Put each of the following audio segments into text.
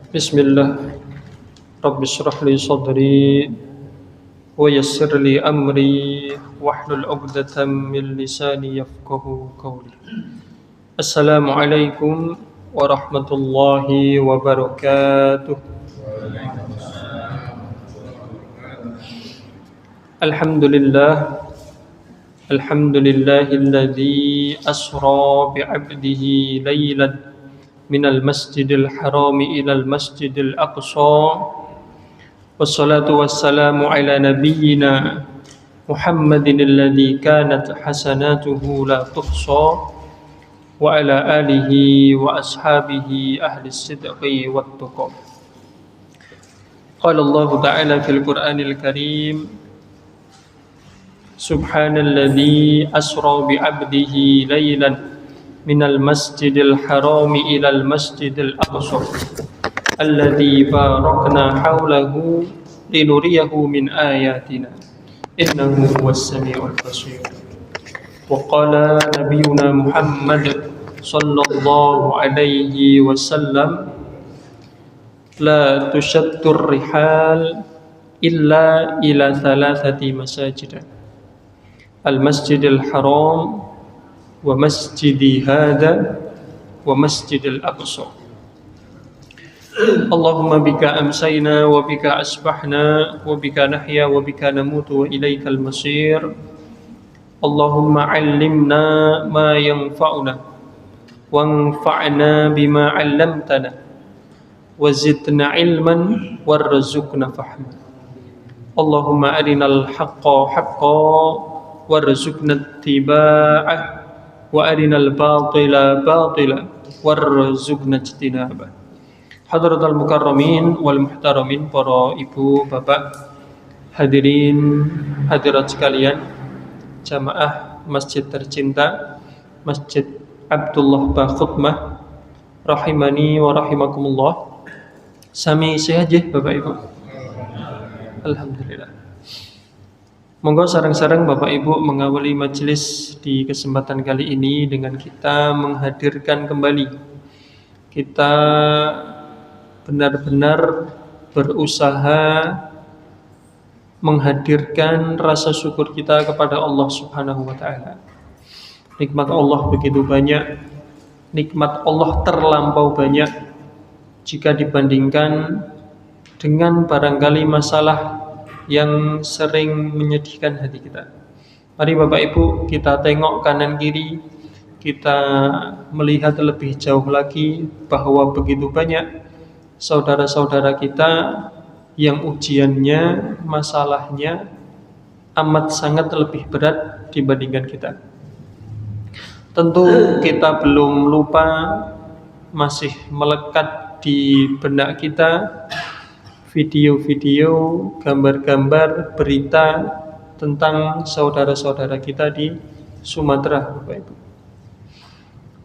Bismillah. Rabbi shrah li sadri wa yassir li amri wahlul 'uqdatam min lisani yafqahu qawli. Assalamualaikum warahmatullahi wabarakatuh. Alhamdulillah. Alhamdulillahilladzi asra bi'abdihi laylan minal masjidil harami ilal masjidil aqsa. Wassalatu wassalamu ala nabiyyina Muhammadin alladhi kanat hasanatuhu la tuhsa wa ala alihi wa ashabihi ahli sidqi wat tuqa. Qala Allah ta'ala fil Qur'anil Karim, Subhanalladzi asra bi'abdihi laylan minal masjidil harami ilal masjidil aqsa alladzi barakna haulahu linuriyahu min ayatina innahu huwas samiul basir. Wa qala nabiyyuna Muhammad sallallahu alaihi wasallam, la tushaddur rihal illa ila thalathati masajid, al masjidil haram wa masjidi hadha wa masjidil aqsa. Allahumma bika amsayna wa bika asbahna wa bika nahya wa bika namutu wa ilaikal masir. Allahumma 'allimna ma yanfa'una wanfa'na bima 'allamtana wa zidna 'ilman warzuqna fahma. Allahumma arinal haqqa haqqan warzuqna ittiba'ah wa arinal batila batila warzuqna ijtinabah. Hadratul mukarramin wal muhtaramin, para ibu, bapak, hadirin hadirat sekalian, jamaah masjid tercinta Masjid Abdullah Ba Khutmah rahimani wa rahimakumullah. Sami sehat ya Bapak Ibu? Alhamdulillah. Monggo sareng-sareng Bapak Ibu mengawali majelis di kesempatan kali ini dengan kita menghadirkan kembali, kita benar-benar berusaha menghadirkan rasa syukur kita kepada Allah Subhanahu wa taala. Nikmat Allah begitu banyak, nikmat Allah terlampau banyak jika dibandingkan dengan barangkali masalah yang sering menyedihkan hati kita. Mari Bapak Ibu kita tengok kanan kiri, kita melihat lebih jauh lagi bahwa begitu banyak saudara-saudara kita yang ujiannya, masalahnya amat sangat lebih berat dibandingkan kita. Tentu kita belum lupa, masih melekat di benak kita video-video, gambar-gambar, berita tentang saudara-saudara kita di Sumatera, Bapak Ibu.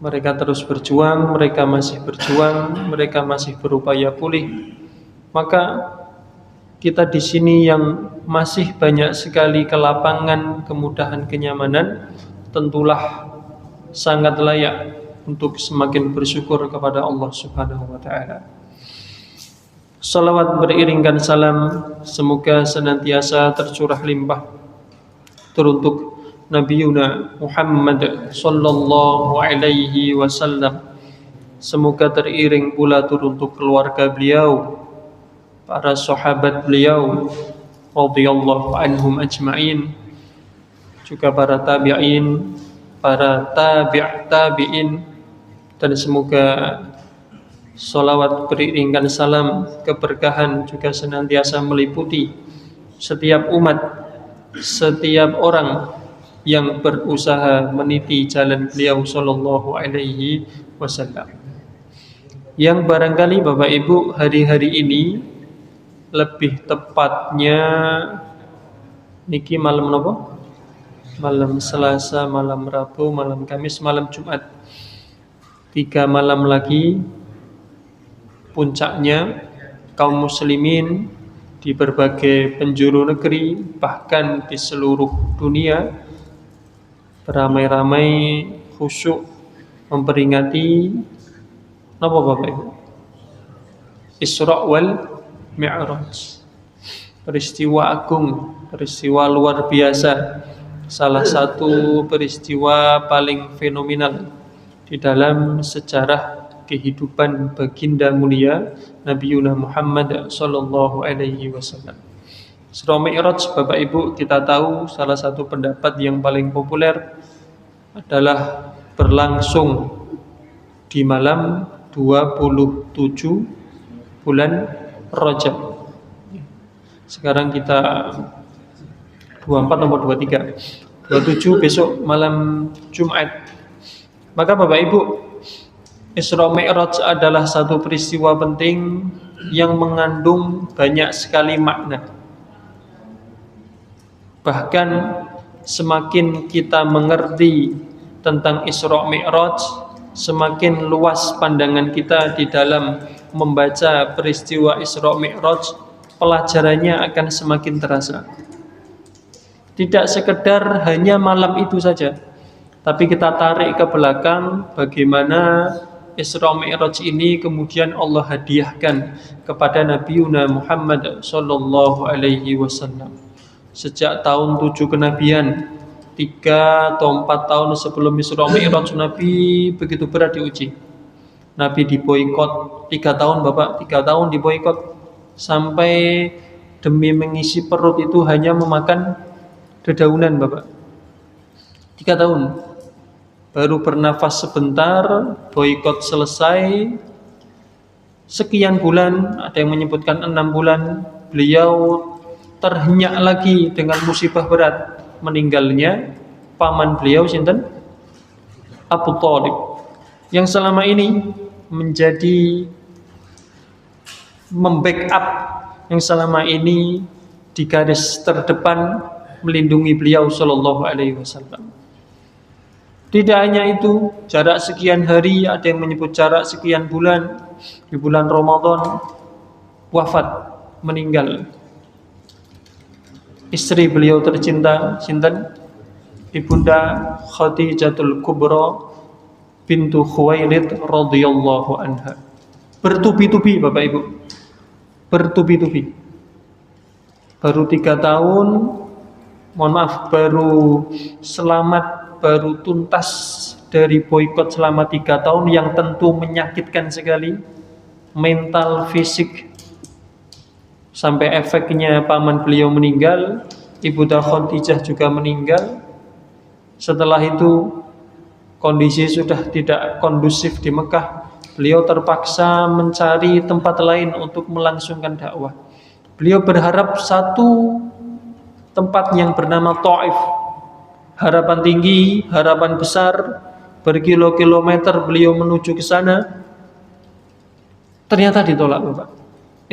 Mereka terus berjuang, mereka masih berjuang, mereka masih berupaya pulih. Maka kita di sini yang masih banyak sekali kelapangan, kemudahan, kenyamanan, tentulah sangat layak untuk semakin bersyukur kepada Allah Subhanahu wa taala. Salawat beriringkan salam semoga senantiasa tercurah limpah teruntuk Nabiuna Muhammad sallallahu alaihi wasallam. Semoga teriring pula teruntuk keluarga beliau, para sahabat beliau radhiyallahu anhum ajma'in, juga para tabi'in, para tabi'in, dan semoga salawat beriringkan salam keberkahan juga senantiasa meliputi setiap umat, setiap orang yang berusaha meniti jalan beliau sallallahu alaihi wasallam. Yang barangkali Bapak Ibu hari-hari ini, lebih tepatnya niki malam napa? Malam Selasa, malam Rabu, malam Kamis, malam Jumat. 3 malam lagi puncaknya kaum muslimin di berbagai penjuru negeri, bahkan di seluruh dunia, beramai-ramai khusyuk memperingati apa Bapak Ibu? Isra wal Mi'raj. Peristiwa agung, peristiwa luar biasa, salah satu peristiwa paling fenomenal di dalam sejarah kehidupan baginda mulia Nabi Muhammad sallallahu alaihi wasallam. Isra Mi'raj, Bapak Ibu, kita tahu salah satu pendapat yang paling populer adalah berlangsung di malam 27 bulan Rajab. Sekarang kita 24 nomor 23. 27 besok malam Jumat. Maka Bapak Ibu, Isra Mi'raj adalah satu peristiwa penting yang mengandung banyak sekali makna. Bahkan semakin kita mengerti tentang Isra Mi'raj, semakin luas pandangan kita di dalam membaca peristiwa Isra Mi'raj, pelajarannya akan semakin terasa. Tidak sekedar hanya malam itu saja, tapi kita tarik ke belakang bagaimana Isra Mi'raj ini kemudian Allah hadiahkan kepada Nabi Muhammad sallallahu alaihi wasallam. Sejak tahun 7 kenabian, 3 atau 4 tahun sebelum Isra Mi'raj, Nabi begitu berat diuji. Nabi diboikot 3 tahun, Bapak, 3 tahun diboikot, sampai demi mengisi perut itu hanya memakan dedaunan, Bapak. 3 tahun baru bernafas sebentar, boikot selesai. Sekian bulan, ada yang menyebutkan 6 bulan, beliau terhenyak lagi dengan musibah berat, meninggalnya paman beliau sinten? Abu Thalib, yang selama ini menjadi membackup, yang selama ini di garis terdepan melindungi beliau sallallahu alaihi wasallam. Tidak hanya itu, jarak sekian hari, ada yang menyebut jarak sekian bulan, di bulan Ramadan wafat, meninggal istri beliau tercinta sinten? Ibunda Khadijatul Kubra bintu Khuwailid radhiyallahu anha. Bertubi-tubi, Bapak Ibu, bertubi-tubi. Baru 3 tahun, mohon maaf, baru selamat, baru tuntas dari boikot selama 3 tahun yang tentu menyakitkan sekali, mental, fisik. Sampai efeknya paman beliau meninggal, Ibunda Khadijah juga meninggal. Setelah itu kondisi sudah tidak kondusif di Mekah. Beliau terpaksa mencari tempat lain untuk melangsungkan dakwah. Beliau berharap satu tempat yang bernama Taif. Harapan tinggi, harapan besar, berkilo-kilometer beliau menuju ke sana. Ternyata ditolak, Bapak.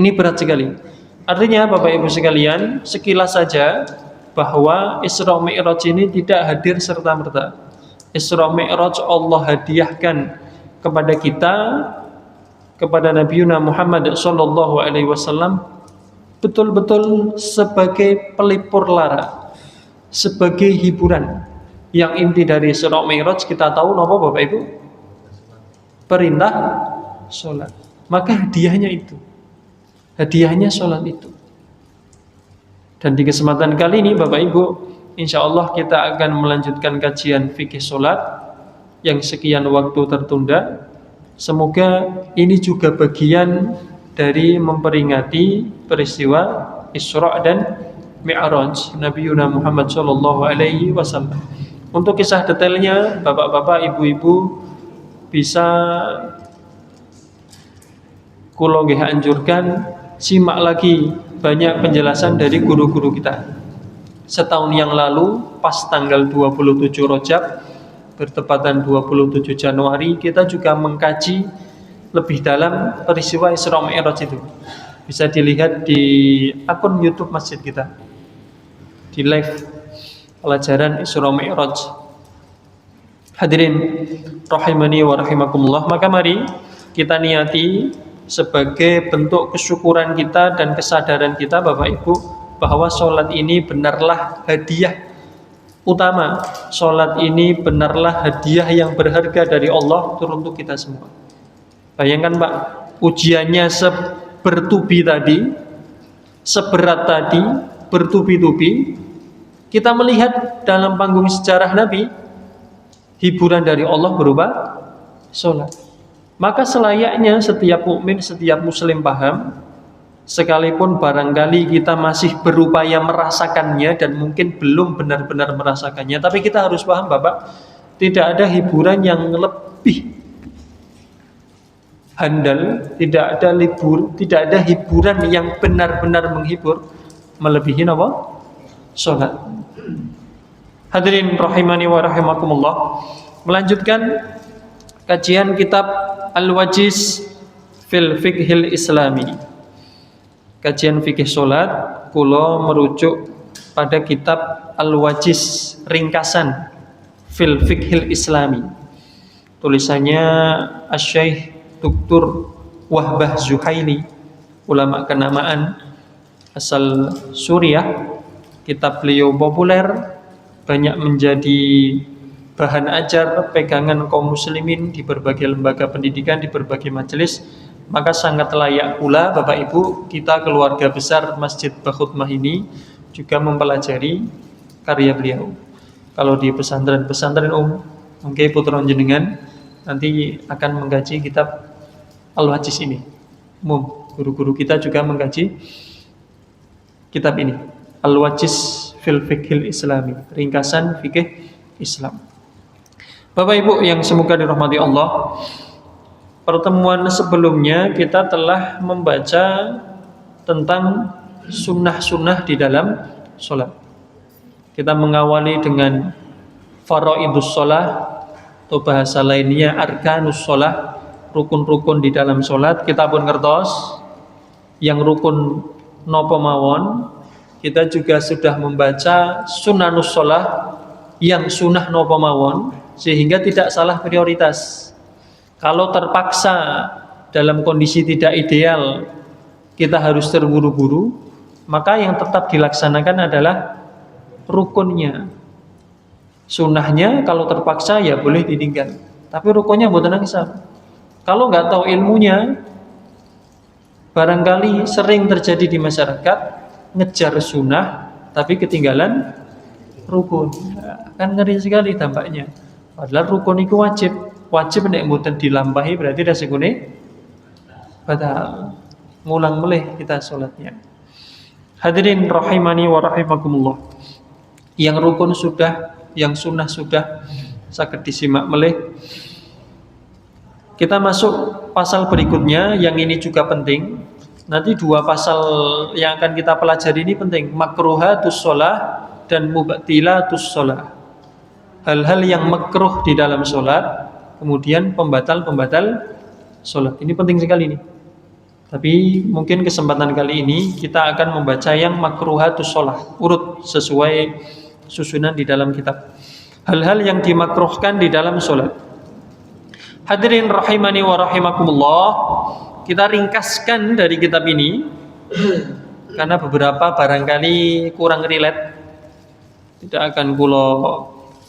Ini berat sekali. Artinya Bapak Ibu sekalian, sekilas saja bahwa Isra Mi'raj ini tidak hadir serta-merta. Isra Mi'raj Allah hadiahkan kepada kita, kepada Nabi Muhammad sallallahu alaihi wasallam, betul-betul sebagai pelipur lara, sebagai hiburan. Yang inti dari Isra Mi'raj kita tahu apa, Bapak Ibu? Perintah sholat. Maka hadiahnya itu, hadiahnya sholat itu. Dan di kesempatan kali ini Bapak Ibu, insya Allah kita akan melanjutkan kajian fikih sholat yang sekian waktu tertunda. Semoga ini juga bagian dari memperingati peristiwa Isra dan Mi'raj Nabi Muhammad sallallahu alaihi wasallam. Untuk kisah detailnya, Bapak-bapak, Ibu-ibu bisa kula nggih anjurkan simak lagi banyak penjelasan dari guru-guru kita. Setahun yang lalu pas tanggal 27 Rajab bertepatan 27 Januari, kita juga mengkaji lebih dalam peristiwa Isra Mi'raj itu. Bisa dilihat di akun YouTube masjid kita, di live pelajaran Isra Mi'raj. Hadirin rahimani wa rahimakumullah, maka mari kita niati sebagai bentuk kesyukuran kita dan kesadaran kita, Bapak Ibu, bahwa sholat ini benarlah hadiah utama. Sholat ini benarlah hadiah yang berharga dari Allah turun untuk kita semua. Bayangkan Pak, ujiannya bertubi tadi, seberat tadi, bertubi-tubi, kita melihat dalam panggung sejarah Nabi, hiburan dari Allah berupa sholat. Maka selayaknya setiap mukmin, setiap muslim paham, sekalipun barangkali kita masih berupaya merasakannya dan mungkin belum benar-benar merasakannya, tapi kita harus paham Bapak, tidak ada hiburan yang lebih handal, tidak ada hiburan yang benar-benar menghibur melebihi apa? Sholat. Hadirin rahimani wa rahimakumullah. Melanjutkan kajian kitab Al-Wajiz fil Fiqhil Islami. Kajian fikih sholat, kula merujuk pada kitab Al-Wajiz, ringkasan fil Fiqhil Islami. Tulisannya Asy-Syaikh Dr. Wahbah Zuhaili, ulama kenamaan asal Suriah. Kitab beliau populer, banyak menjadi bahan ajar pegangan kaum muslimin di berbagai lembaga pendidikan, di berbagai majelis. Maka sangat layak pula Bapak Ibu, kita keluarga besar Masjid Bakhutmah ini juga mempelajari karya beliau. Kalau di pesantren-pesantren mungkin putra jenengan nanti akan mengkaji kitab Al-Wajiz ini. Guru-guru kita juga mengkaji kitab ini, Al-Wajiz fil Fiqhil Islami, ringkasan fikih Islam. Bapak Ibu yang semoga dirahmati Allah, pertemuan sebelumnya kita telah membaca tentang sunnah-sunnah di dalam sholat. Kita mengawali dengan faraidus sholat, atau bahasa lainnya arkanus sholat, rukun-rukun di dalam sholat. Kita pun ngertos yang rukun nopo mawon. Kita juga sudah membaca sunanus sholat, yang sunnah nopo mawon, sehingga tidak salah prioritas. Kalau terpaksa dalam kondisi tidak ideal kita harus terburu-buru, maka yang tetap dilaksanakan adalah rukunnya. Sunnahnya kalau terpaksa ya boleh ditinggal, tapi rukunnya mboten nangsa. Kalau nggak tahu ilmunya, barangkali sering terjadi di masyarakat ngejar sunnah tapi ketinggalan rukun. Kan ngeri sekali dampaknya. Padahal rukun itu wajib nek mboten dilampahi berarti resikone batal. Ngulang melih kita salatnya. Hadirin rahimani wa rahimakumullah. Yang rukun sudah, yang sunnah sudah, saged disimak melih. Kita masuk pasal berikutnya, yang ini juga penting. Nanti dua pasal yang akan kita pelajari ini penting, makruhatus shalah dan mubtilatus shalah. Hal-hal yang makruh di dalam sholat, kemudian pembatal-pembatal sholat. Ini penting sekali nih. Tapi mungkin kesempatan kali ini kita akan membaca yang makruhatus shalah, urut sesuai susunan di dalam kitab. Hal-hal yang dimakruhkan di dalam sholat. Hadirin rahimani wa rahimakumullah, kita ringkaskan dari kitab ini karena beberapa barangkali kurang relate. Tidak akan kula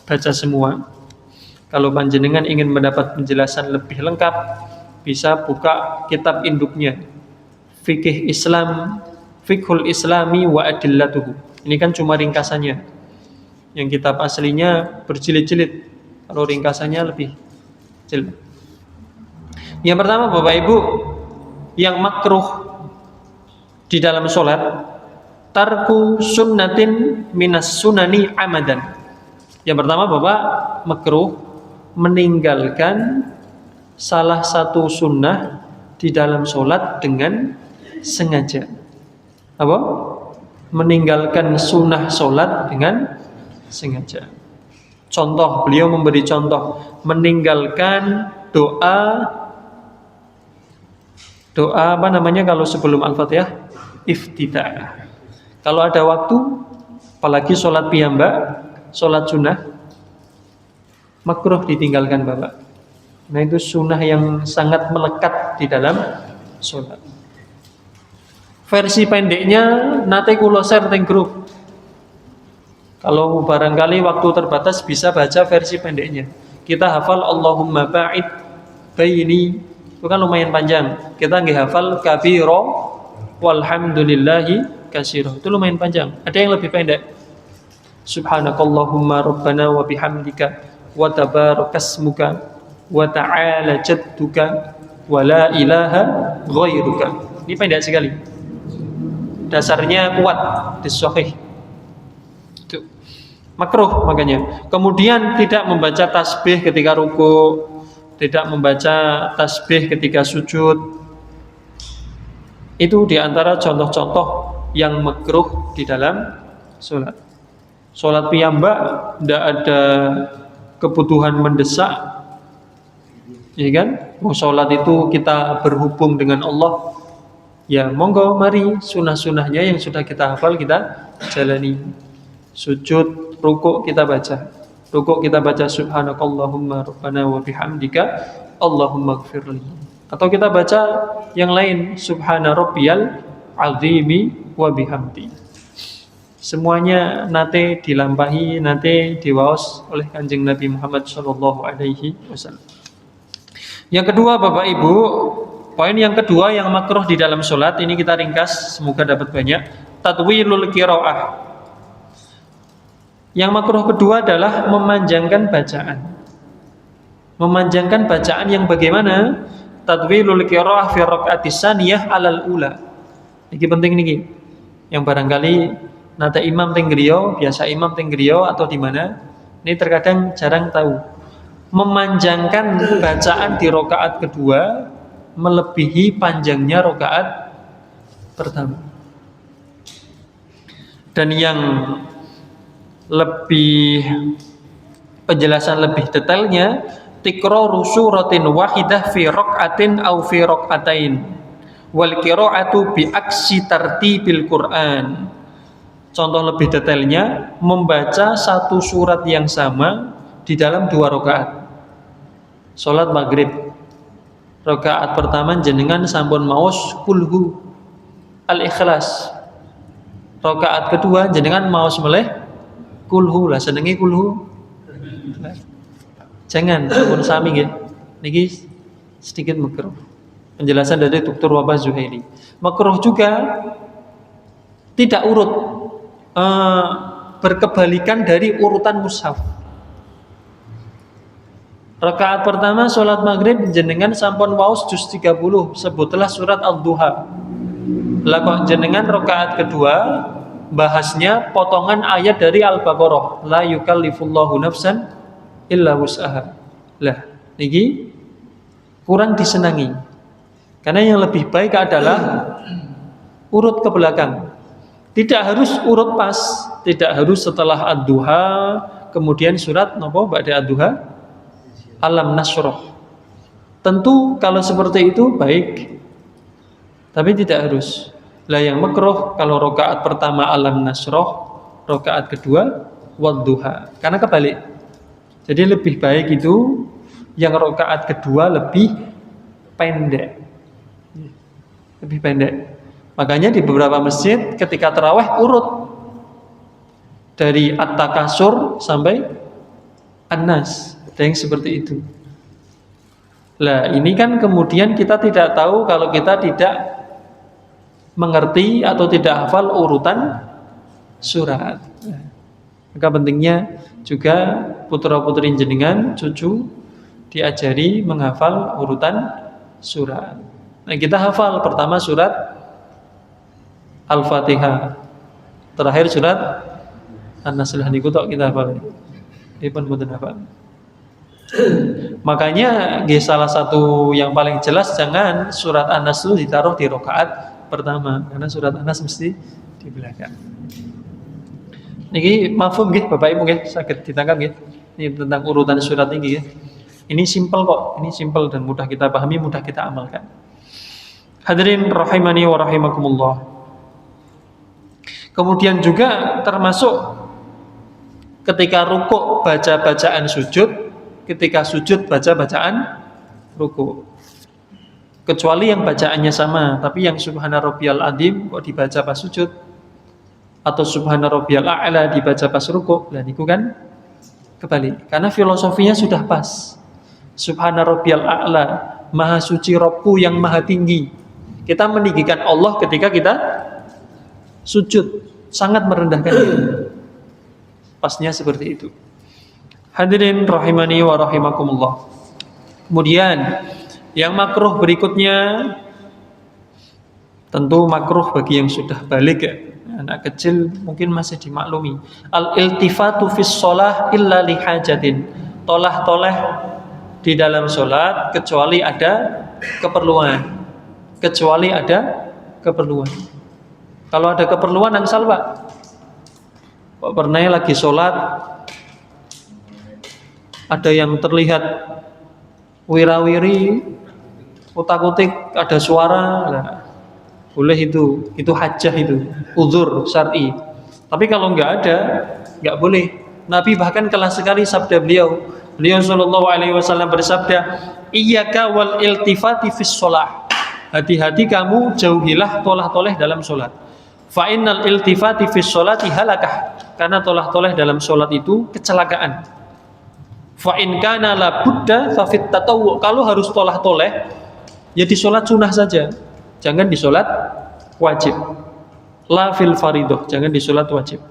baca semua. Kalau panjenengan ingin mendapat penjelasan lebih lengkap, bisa buka kitab induknya, Fikih Islam, Fiqhul Islami wa Adillatuhu. Ini kan cuma ringkasannya. Yang kitab aslinya berjilid-jilid. Kalau ringkasannya lebih kecil. Yang pertama Bapak Ibu, yang makruh di dalam sholat, tarku sunnatin minas sunani amadan. Yang pertama Bapak, makruh meninggalkan salah satu sunnah di dalam sholat dengan sengaja. Apa? Meninggalkan sunnah sholat dengan sengaja. Contoh, beliau memberi contoh, meninggalkan doa apa namanya kalau sebelum Al-Fatihah? Iftitah. Kalau ada waktu, apalagi sholat piyambak, sholat sunnah, makruh ditinggalkan Bapak. Nah itu sunnah yang sangat melekat di dalam sholat. Versi pendeknya nate kula share teng grup. Kalau barangkali waktu terbatas bisa baca versi pendeknya. Kita hafal Allahumma ba'id baini, itu kan lumayan panjang. Kita nggih hafal kabiro walhamdulillahi katsira. Itu lumayan panjang. Ada yang lebih pendek. Subhanakallahumma rabbana wa bihamdika wa tabarakasmuka wa ta'ala jadduka wa la ilaha ghairuka. Ini pendek sekali. Dasarnya kuat di sahih. Itu makruh makanya. Kemudian tidak membaca tasbih ketika ruku, tidak membaca tasbih ketika sujud. Itu diantara contoh-contoh yang makruh di dalam sholat. Sholat piyambak tidak ada kebutuhan mendesak, ya kan? Sholat itu kita berhubung dengan Allah. Ya monggo, mari sunah-sunahnya yang sudah kita hafal kita jalani. Sujud, rukuk kita baca. Rukuk kita baca subhanakallahumma rabbana wa bihamdika Allahumma gfirli. Atau kita baca yang lain, subhana rabbiyal azimi wa bihamdi. Semuanya nate dilampahi, nate diwaos oleh Kanjeng Nabi Muhammad sallallahu alaihi wasallam. Yang kedua Bapak Ibu, poin yang kedua yang makruh di dalam sholat, ini kita ringkas, semoga dapat banyak. Tatwilul qiraah. Yang makruh kedua adalah memanjangkan bacaan. Memanjangkan bacaan yang bagaimana? Tatwilul qiraah fi raq'atis tsaniyah 'alal ula. Ini penting niki. Yang barangkali nata imam teng griya, biasa imam teng griya atau di mana? Ini terkadang jarang tahu. Memanjangkan bacaan di rakaat kedua melebihi panjangnya rakaat pertama. Dan yang lebih penjelasan lebih detailnya, tikraru suratin wahidah fi raq'atin aw fi raq'atain wal qira'atu bi aksi tartibil Qur'an. Contoh lebih detailnya, membaca satu surat yang sama di dalam 2 rakaat. Salat maghrib, rakaat pertama jenengan sampun maos kulhu al-ikhlas. Rakaat kedua jenengan maos meleh kulhu, lah senengi kulhu. Jangan sampun sami nggih. Niki sedikit makruh. Penjelasan dari Dr. Wabah Zuhaili. Makruh juga tidak urut, berkebalikan dari urutan mushaf. Rakaat pertama sholat maghrib jenengan sampun waos juz 30, sebutlah surat Al-Duha. Lah kok jenengan rakaat kedua bahasnya potongan ayat dari Al-Baqarah, la yukallifullahu nafsan illa wus'aha. Lah niki kurang disenangi. Karena yang lebih baik adalah urut ke belakang. Tidak harus urut pas, tidak harus setelah Ad-Duha kemudian surat napa ba'da Ad-Duha? Alam Nasrah. Tentu kalau seperti itu baik, tapi tidak harus. Lah yang makruh kalau rakaat pertama Alam Nasrah, rakaat kedua Wad-Duha. Karena kebalik. Jadi lebih baik itu yang rakaat kedua lebih pendek. Lebih pendek. Makanya di beberapa masjid ketika tarawih urut dari At-Takasur sampai An-Nas. Ada yang seperti itu. Lah ini kan kemudian kita tidak tahu kalau kita tidak mengerti atau tidak hafal urutan surat. Maka pentingnya juga putra-putri jenengan, cucu diajari menghafal urutan surat. Nah kita hafal pertama surat Al-Fatihah, terakhir surat An-Nas. Niku tok kita hafal. Dipun mboten hafal. Makanya salah satu yang paling jelas jangan surat An-Nas itu ditaruh di rakaat pertama, karena surat An-Nas mesti di belakang. Niki mafhum nggih Bapak Ibu nggih, saged ditangkap nggih. Ini tentang urutan surat ini nggih. Ini simpel kok, ini simpel dan mudah kita pahami, mudah kita amalkan. Hadirin rahimani wa rahimakumullah. Kemudian juga termasuk ketika rukuk baca bacaan sujud, ketika sujud baca bacaan rukuk. Kecuali yang bacaannya sama, tapi yang subhana rabbiyal azim kok dibaca pas sujud, atau subhana rabbiyal a'la dibaca pas rukuk. Lah niku kan kebalik. Karena filosofinya sudah pas. Subhana rabbiyal a'la, maha suci Rabbku yang maha tinggi. Kita meninggikan Allah ketika kita sujud, sangat merendahkan diri. Pasnya seperti itu. Hadirin rahimani wa rahimakumullah. Kemudian yang makruh berikutnya, tentu makruh bagi yang sudah balik ya. Anak kecil mungkin masih dimaklumi. Al-iltifatu fis shalah illa li hajatin. Tolah-toleh di dalam sholat kecuali ada keperluan. Kecuali ada keperluan. Kalau ada keperluan angsal Pak. Pak pernah lagi sholat, ada yang terlihat wirawiri, utak-utik, ada suara, nah, boleh itu hajah itu, uzur syar'i. Tapi kalau nggak boleh. Nabi bahkan kelas sekali sabda beliau Shallallahu Alaihi Wasallam bersabda, iyyaka wal iltifati fis shalah. Hati-hati kamu, jauhilah tolah-toleh dalam sholat. Fa innal iltifati fis sholati halakah. Karena tolah-toleh dalam sholat itu kecelakaan. Fa in kana la budda fa fit tatawwu. Kalau harus tolah-toleh, ya di sholat sunnah saja. Jangan di sholat wajib. La fil faridoh, jangan di sholat wajib.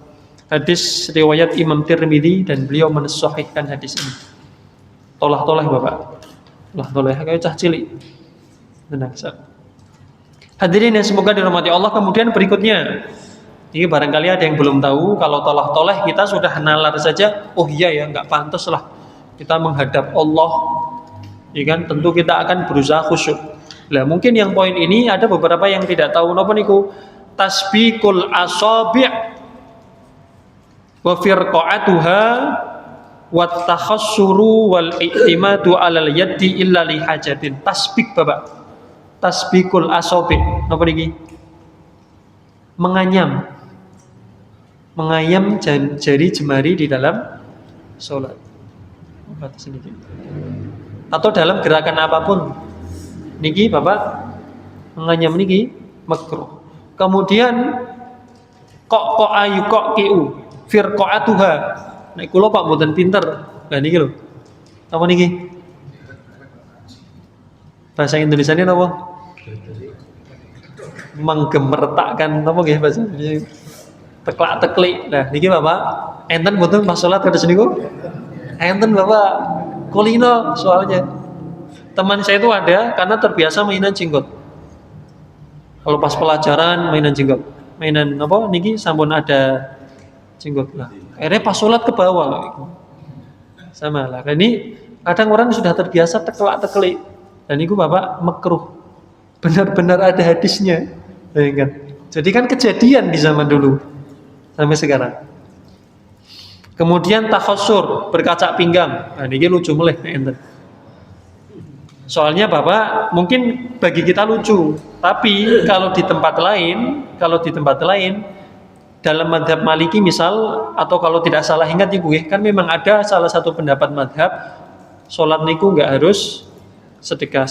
Hadis riwayat Imam Tirmidzi dan beliau mensahihkan hadis ini. Tolah-toleh Bapak. Tolah-toleh kayak cah cilik. Tenang, hadirin yang semoga dirahmati Allah. Kemudian berikutnya, ini barangkali ada yang belum tahu, kalau tolah-toleh kita sudah nalar saja, oh iya ya, nggak pantas lah kita menghadap Allah, ya kan? Tentu kita akan berusaha khusyuk. Lah mungkin yang poin ini ada beberapa yang tidak tahu napa niku. Tasbikul asabi' wa firqa'atuha wa takhassuru wal i'timadu 'alal yaddi illa li hajatin. Tasbik Bapak. Tasbikul asabi'. Napa niki? Menganyam jari jemari di dalam sholat. Atau dalam gerakan apapun. Niki Bapak menganyam niki makruh. Kemudian kok ayu kok kiu firqa'atuha. Nek kula Pak mboten pinter. Lah niki lho. Apa niki? Bahasa Indonesianya apa? Menggemertakkan apa nggih bahasa Indonesia? Teklak-teklik. Nah, niki Bapak, enten mboten pas salat kados niku? Enten Bapak, kulino soalnya. Teman saya itu ada karena terbiasa mainan jenggot. Kalau pas pelajaran mainan jenggot. Mainan apa niki sampun ada jenggot lah. Akhirnya pas salat ke bawah. Sama lah. Ini kadang orang sudah terbiasa teklak-teklik. Dan niku Bapak makruh. Benar-benar ada hadisnya. Ya kan? Jadi kan kejadian di zaman dulu sampai sekarang. Kemudian takhassur, berkaca pinggang. Nah, ini lucu mulai enten. Soalnya Bapak mungkin bagi kita lucu, tapi kalau di tempat lain dalam madhab Maliki misal, atau kalau tidak salah ingat ibu kan memang ada salah satu pendapat madhab sholat niku nggak harus sedekah,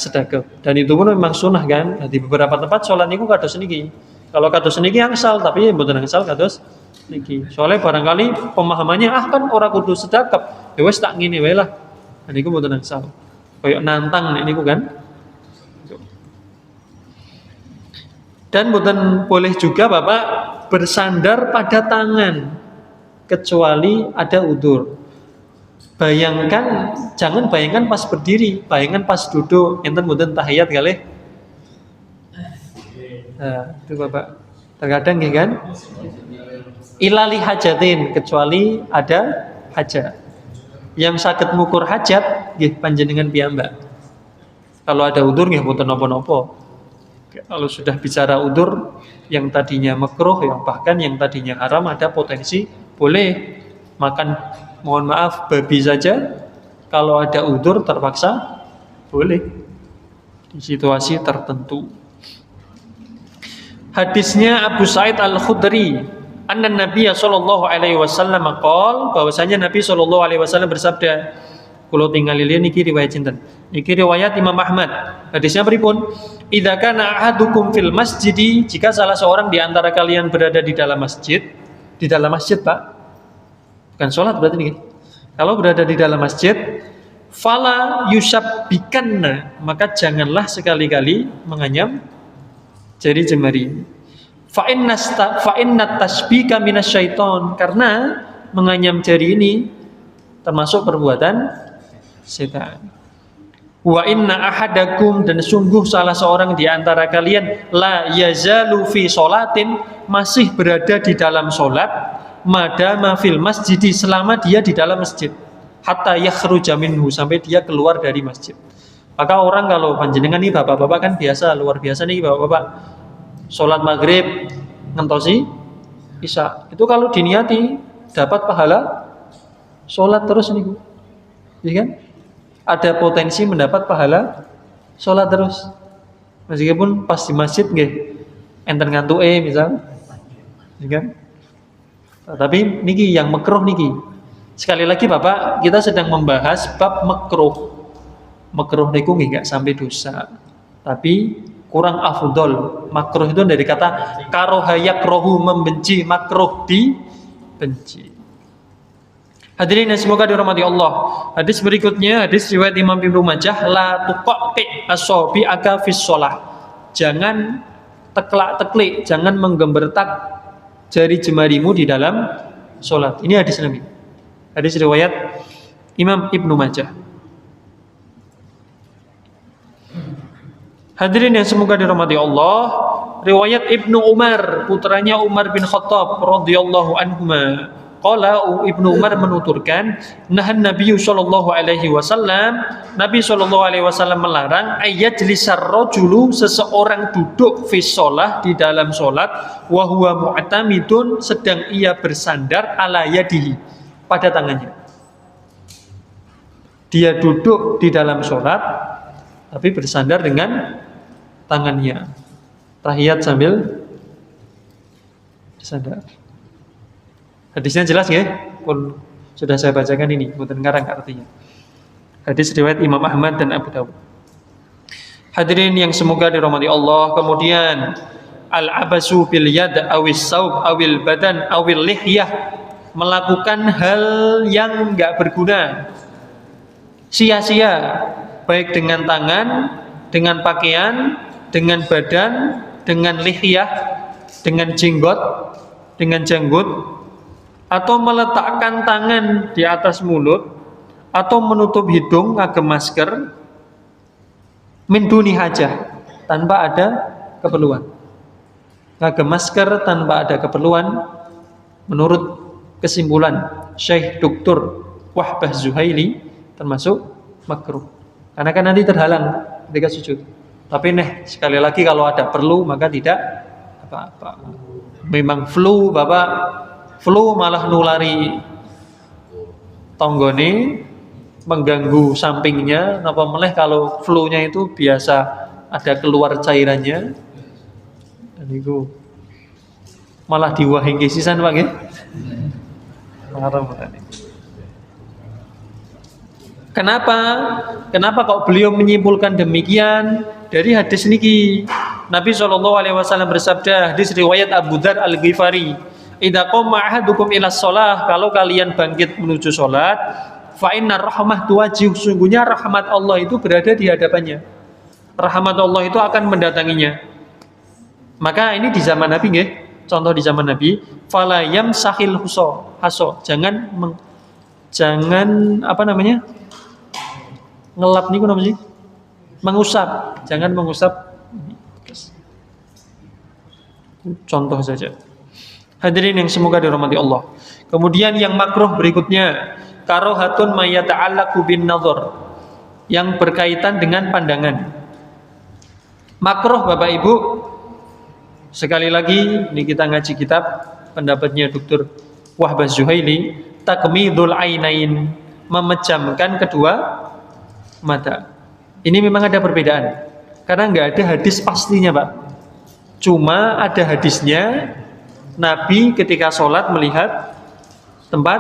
dan itu pun memang sunnah kan. Di beberapa tempat sholat niku kados niki. Kalau kados niki angsal, tapi mboten angsal kados niki. Soalnya barangkali pemahamannya kan ora kudu sedekah, ya wis tak ngene wae lah. Dan niku mboten angsal. Kayak nantang nek niku kan. Dan mboten boleh juga Bapak bersandar pada tangan kecuali ada udzur. Jangan bayangkan pas berdiri, bayangkan pas duduk, enten mboten tahiyat kalih. Nah, itu Bapak. Terkadang nggih kan? Ilali hajatin, kecuali ada hajat. Yang saged ngukur hajat nggih panjenengan piyambak. Kalau ada udzur nggih mboten napa-napa. Kalau sudah bicara udzur yang tadinya makruh, bahkan yang tadinya haram, ada potensi boleh makan, mohon maaf, babi saja. Kalau ada udzur terpaksa boleh di situasi tertentu. Hadisnya Abu Sa'id Al-Khudri, anna Nabi sallallahu alaihi wasallam qol, bahwasanya Nabi sallallahu alaihi wasallam bersabda, kula tingali niki riwayat sinten? Niki riwayat Imam Ahmad. Hadisnya pripun? Idza kana ahadukum fil masjidi, jika salah seorang di antara kalian berada di dalam masjid Pak. Bukan sholat berarti nih. Kalau berada di dalam masjid, fala yusabbikanna, maka janganlah sekali-kali menganyam jari jemari. Fa inna tasbika minasyaiton, karena menganyam jari ini termasuk perbuatan setan. Wa inna ahadakum, dan sungguh salah seorang di antara kalian la yazalu fi sholatin, masih berada di dalam solat, madama fil masjid, selama dia di dalam masjid, hatta yakhruja minhu, sampai dia keluar dari masjid. Maka orang kalau panjenengan nih bapak-bapak kan biasa, luar biasa nih bapak-bapak, solat maghrib ngentosi isya, itu kalau diniati dapat pahala solat terus nih Bu, ya kan? Ada potensi mendapat pahala sholat terus, meskipun pas di masjid nggih enten ngantuk misal, ya kan? Tapi niki yang makruh niki. Sekali lagi Bapak, kita sedang membahas bab makruh. Makruh niku nggih sampai dosa, tapi kurang afdol. Makruh itu dari kata karoha yakrohu, membenci, makruh dibenci. Hadirin yang semoga dirahmati Allah. Hadis berikutnya, hadis riwayat Imam Ibnu Majah, la tuqaqi asabi'aka fis shalah. Jangan teklak-teklik, jangan menggembertak jari jemarimu di dalam salat. Ini hadis Nabi. Hadis riwayat Imam Ibnu Majah. Hadirin yang semoga dirahmati Allah, riwayat Ibnu Umar, putranya Umar bin Khattab radhiyallahu anhuma. Qala Ibnu Umar menuturkan, nahan Nabi sallallahu alaihi wasallam, Nabi sallallahu alaihi wasallam melarang ayajlisar rajulu, seseorang duduk fi shalah, di dalam salat, wa huwa mu'tamidun, sedang ia bersandar ala yadihi, pada tangannya. Dia duduk di dalam salat tapi bersandar dengan tangannya. Tahiyat sambil bersandar. Hadisnya jelas ya, pun sudah saya bacakan ini, mboten ngarang artinya. Hadis riwayat Imam Ahmad dan Abu Dawud. Hadirin yang semoga dirahmati Allah, kemudian al-abasu bil yad awis saub awil badan awil lihyah, melakukan hal yang enggak berguna, sia-sia, baik dengan tangan, dengan pakaian, dengan badan, dengan lihyah, dengan jenggot, dengan janggut, atau meletakkan tangan di atas mulut, atau menutup hidung ngagem masker, min duni hajah, tanpa ada keperluan. Ngagem masker tanpa ada keperluan, menurut kesimpulan Syekh Dr. Wahbah Zuhaili, termasuk makruh. Karena kan nanti terhalang ketika sujud. Tapi sekali lagi kalau ada perlu maka tidak apa-apa. Memang flu Bapak, flu malah nulari tonggone, mengganggu sampingnya. Napa meleh kalau flu-nya itu biasa ada keluar cairannya, dan itu malah diwahi sisan Pak nggih. Kenapa kok beliau menyimpulkan demikian? Dari hadis niki, Nabi SAW bersabda, hadis riwayat Abu Dzar Al-Ghifari, idza qama ahadukum ila shalah, kalau kalian bangkit menuju salat, fa inna rahmah tuwajih, sungguhnya rahmat Allah itu berada di hadapannya. Rahmat Allah itu akan mendatanginya. Maka ini di zaman Nabi nggih, contoh di zaman Nabi, fala yamsahil haso, jangan ngelap niku napa sih? Mengusap, jangan mengusap. Contoh saja. Hadirin yang semoga dirahmati Allah. Kemudian yang makruh berikutnya, karohatun mayata'allaqu bin nadhar, yang berkaitan dengan pandangan. Makruh Bapak Ibu, sekali lagi ini kita ngaji kitab pendapatnya Dr. Wahbah Zuhaili, takmidul ainain, memejamkan kedua mata. Ini memang ada perbedaan, karena nggak ada hadis pastinya Pak. Cuma ada hadisnya, Nabi ketika sholat melihat tempat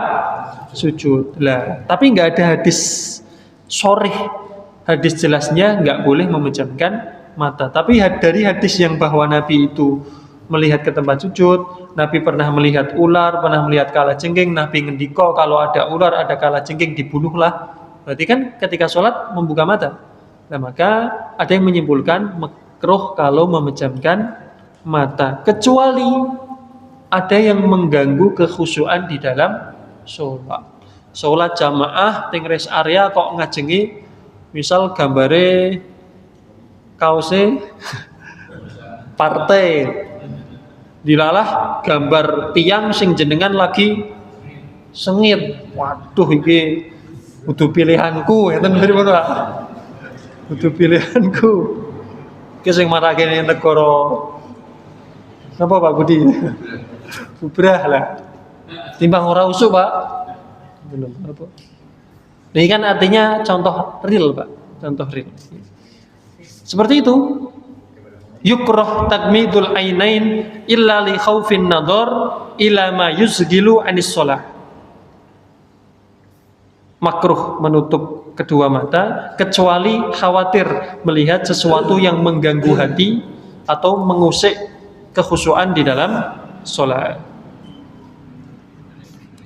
sujud lah. Tapi nggak ada hadis sharih, hadis jelasnya nggak boleh memejamkan mata. Tapi dari hadis yang bahwa Nabi itu melihat ke tempat sujud, Nabi pernah melihat ular, pernah melihat kalajengking, Nabi ngendiko kalau ada ular, ada kalajengking dibunuhlah. Berarti kan ketika sholat membuka mata. Nah maka ada yang menyimpulkan makruh kalau memejamkan mata, kecuali ada yang mengganggu kekhusyuan di dalam sholat. Sholat jamaah teng rest area kok ngajengi misal gambare kaose partai dilalah gambar tiang sing jenengan lagi sengit. Waduh iki kudu pilihanku ngeten pripun Pak? Kudu pilihanku. Ki sing marake negara napa Pak Budi? Bubrah lah. Timbang ora usuk Pak. Belum apa. Ini kan artinya contoh real Pak, contoh real. Seperti itu. Yukrah tagmidul ainain illa li khaufin nadhar ila ma yusgilu anis shalah. Makruh menutup kedua mata kecuali khawatir melihat sesuatu yang mengganggu hati atau mengusik kekhusyuan di dalam salat.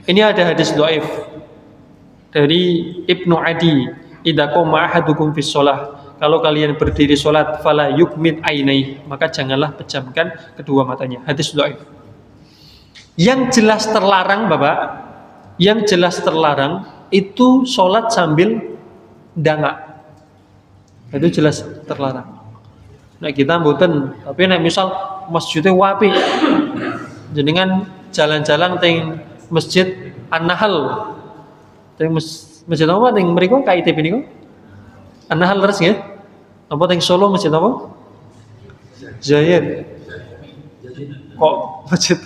Ini ada hadis dhaif dari Ibnu Adi, idza qama ahadukum fis shalah, kalau kalian berdiri salat fala yukmit ainai, maka janganlah pejamkan kedua matanya. Hadis dhaif. Yang jelas terlarang Bapak, yang jelas terlarang itu salat sambil dangak. Itu jelas terlarang. Nah kita mboten, tapi nek misal masjidnya wapi, jenengan jalan-jalan teng Masjid An-Nahl. Teng masjid apa teng mriku KITB niku? An-Nahl leres nggih? Apa teng Solo masjid apa? Zayed. Kok masjid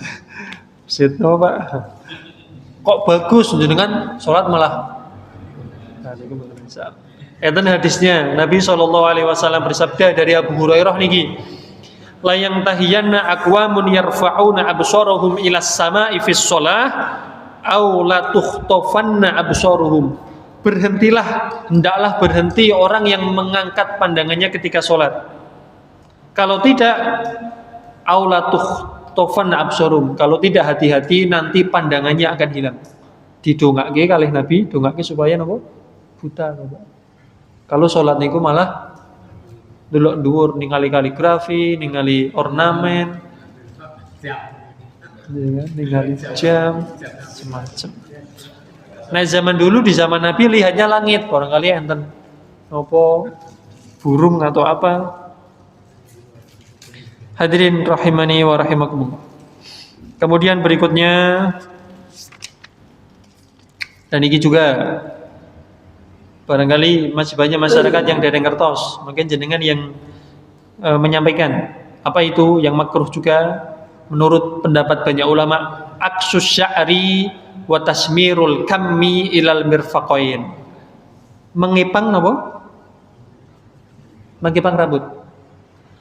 apa Pak? Kok bagus jenengan salat malah. Nah niku mboten bisa. Eten hadisnya Nabi SAW bersabda dari Abu Hurairah niki, la yang tahiyanna aqwamun yarfa'una absarahum ila sama'i fis shalah aw la tukhtafanna absaruhum. Berhentilah, hendaklah berhenti orang yang mengangkat pandangannya ketika sholat. Kalau tidak, aw la tukhtafanna absaruhum. Kalau tidak, hati-hati nanti pandangannya akan hilang. Didongake kalih Nabi, dongake supaya napa? Buta Bapak. Kalau sholat niku malah delok dhuwur, ningali kaligrafi, ningali ornamen, ningali jam, semacam. Nah zaman dulu di zaman Nabi lihatnya langit, barangkali enten apa burung atau apa. Hadirin rahimani wa rahimakumullah. Kemudian berikutnya, dan ini juga barangkali masih banyak masyarakat yang dereng ngertos, mungkin jenengan yang menyampaikan apa itu yang makruh juga menurut pendapat banyak ulama, aksus sya'ri wa tasmirul kammi ilal mirfaqain. Mengipang apa? Mengipang rambut.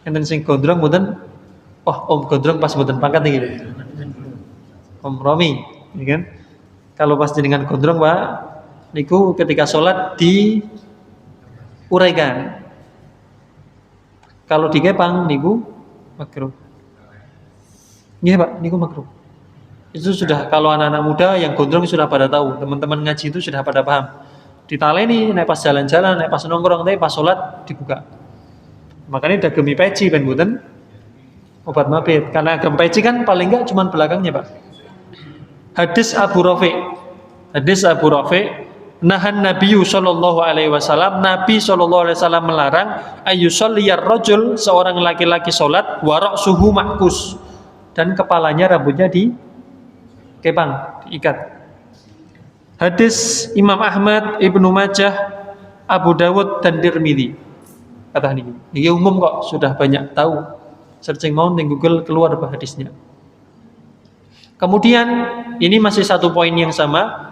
Enten sing gondrong mboten? Oh, Om gondrong pas mboten pangkat iki. Om Romi, ya kan? Kalau pas jenengan gondrong, Pak, niku ketika sholat diuraikan. Kalau dikepang niku makruh. Iya Pak, niku makruh. Itu sudah kalau anak-anak muda yang gondrong sudah pada tahu, teman-teman ngaji itu sudah pada paham. Ditaleni naik pas jalan-jalan, naik pas nongkrong, tapi pas sholat dibuka. Makanya dagemi peci ben mboten obat mabit. Karena agam peci kan paling enggak cuma belakangnya Pak. Hadis Abu Rafi. Hadis Abu Rafi, nahan Nabi sallallahu alaihi wasallam, Nabi sallallahu alaihi wasallam melarang ayyusalliyar rajul, seorang laki-laki salat wa ra'suhu ma'kus, dan kepalanya rambutnya dikepang, diikat. Hadis Imam Ahmad, Ibnu Majah, Abu Dawud dan Tirmidzi. Kata ini umum kok, sudah banyak tahu. Searching mau di Google keluar hadisnya. Kemudian ini masih satu poin yang sama.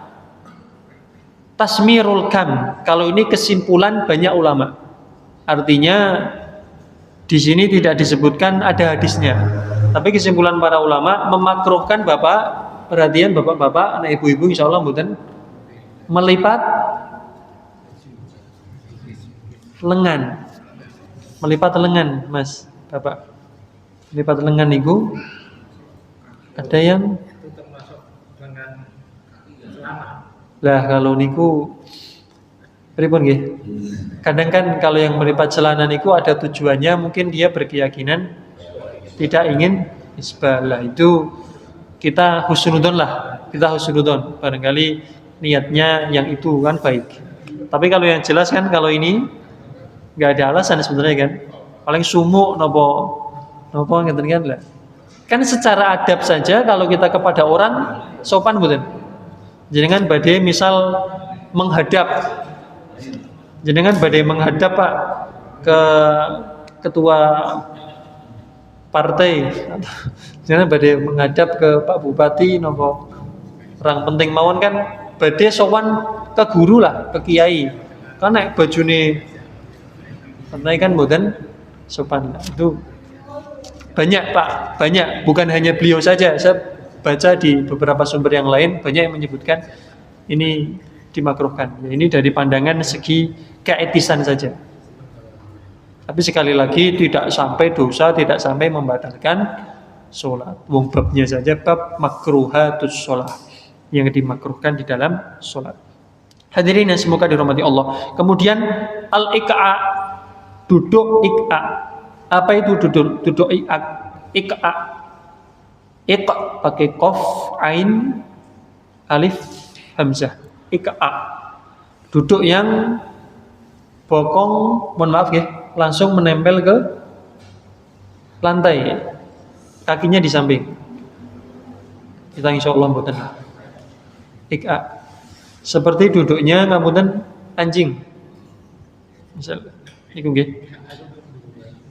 Tasmirul kam. Kalau ini kesimpulan banyak ulama. Artinya di sini tidak disebutkan ada hadisnya. Tapi kesimpulan para ulama memakruhkan Bapak, perhatian Bapak-bapak, anak ibu-ibu insyaallah mboten melipat lengan. Melipat lengan, Mas, Bapak. Melipat lengan niku ada yang lengan selama. Lah kalau niku pripun nggih? Kadang kan kalau yang melipat celana niku ada tujuannya, mungkin dia berkeyakinan tidak ingin isbal. Lah itu kita husnudon lah, kita husnudon. Barangkali niatnya yang itu kan baik. Tapi kalau yang jelas kan kalau ini nggak ada alasan sebenarnya kan. Paling sumuk nopo ngeten kan lah. Kan secara adab saja kalau kita kepada orang sopan betul. Jenengan badai misal menghadap, jenengan badai menghadap Pak ke ketua partai, jangan badai menghadap ke Pak Bupati nopo orang penting mawon kan badai sowan ke guru lah, ke kiai. Kan naik bajune penting kan mboten sopan. Itu banyak Pak, banyak, bukan hanya beliau saja. Saya baca di beberapa sumber yang lain banyak yang menyebutkan ini dimakruhkan. Ya, ini dari pandangan segi keetisan saja. Tapi sekali lagi tidak sampai dosa, tidak sampai membatalkan sholat. Wong babnya saja bab makruhatus sholat yang dimakruhkan di dalam sholat. Hadirin yang semoga dirahmati Allah. Kemudian al-iqa, duduk iqa. Apa itu duduk? Duduk iqa. Iqa. Iqa pakai qaf, ain, alif, hamzah. Iqa. Duduk yang bokong, mohon maaf ya, langsung menempel ke lantai. Kakinya di samping. Kita insyaallah mboten. Iqa. Seperti duduknya ngapunten anjing. Misal niku nggih.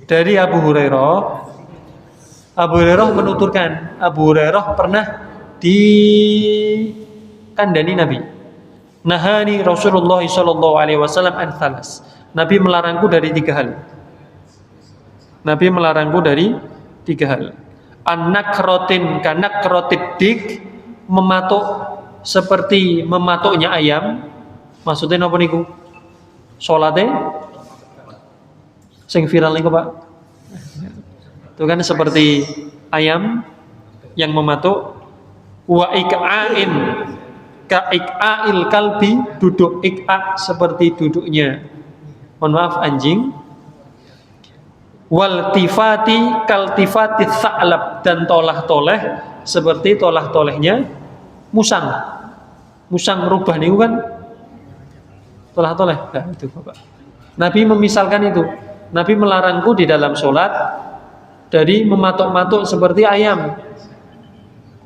Dari Abu Hurairah menuturkan, Abu Hurairah pernah dikandani Nabi. Nahani Rasulullah sallallahu alaihi wasallam an thalas. Nabi melarangku dari 3 hal. Nabi melarangku dari 3 hal. An-nakrotin kanakrotidik, mematuk seperti mematuknya ayam. Maksudnya napa niku? Salate sing viral niku Pak. Itu kan seperti ayam yang mematuk. Wa iqa'in ka iqa'il kalbi, duduk iqa seperti duduknya, mohon maaf, anjing. Wal tifati kal tifati tha'lab, dan tolah-toleh seperti tolah-tolehnya musang. Musang rubah niku kan tolah-toleh. Nah, itu Bapak. Nabi memisalkan itu. Nabi melarangku di dalam sholat dari mematuk-matuk seperti ayam.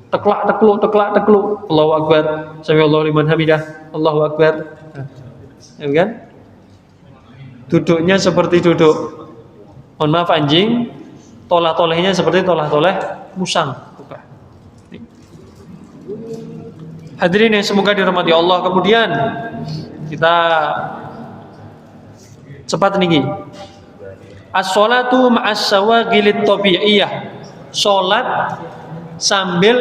Teklak tekluk. Allahu Akbar. Sami'allahu liman hamidah. Allahu Akbar. Ya kan? Duduknya seperti duduk, mohon maaf, anjing. Tolah-tolehnya seperti tolah-toleh musang. Hadirin yang semoga dirahmati Allah. Kemudian kita cepat niki. As-sholatu ma'as sawagilit tabi'iyah. Sholat sambil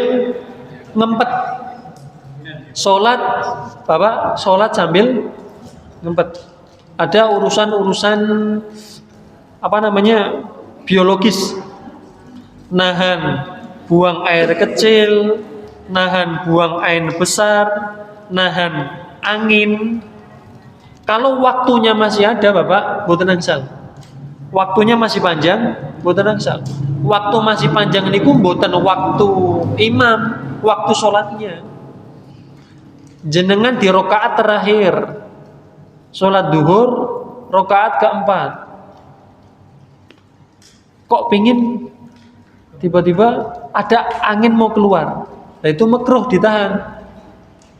ngempet. Sholat, Bapak, sholat sambil ngempet. Ada urusan-urusan biologis. Nahan buang air kecil, nahan buang air besar, nahan angin. Kalau waktunya masih ada Bapak, mboten angsal. Waktunya masih panjang, mboten angsal. Waktu masih panjang niku mboten waktu imam, waktu sholatnya. Jenengan di rakaat terakhir sholat duhur, rakaat keempat. Kok pingin tiba-tiba ada angin mau keluar, nah itu makruh ditahan.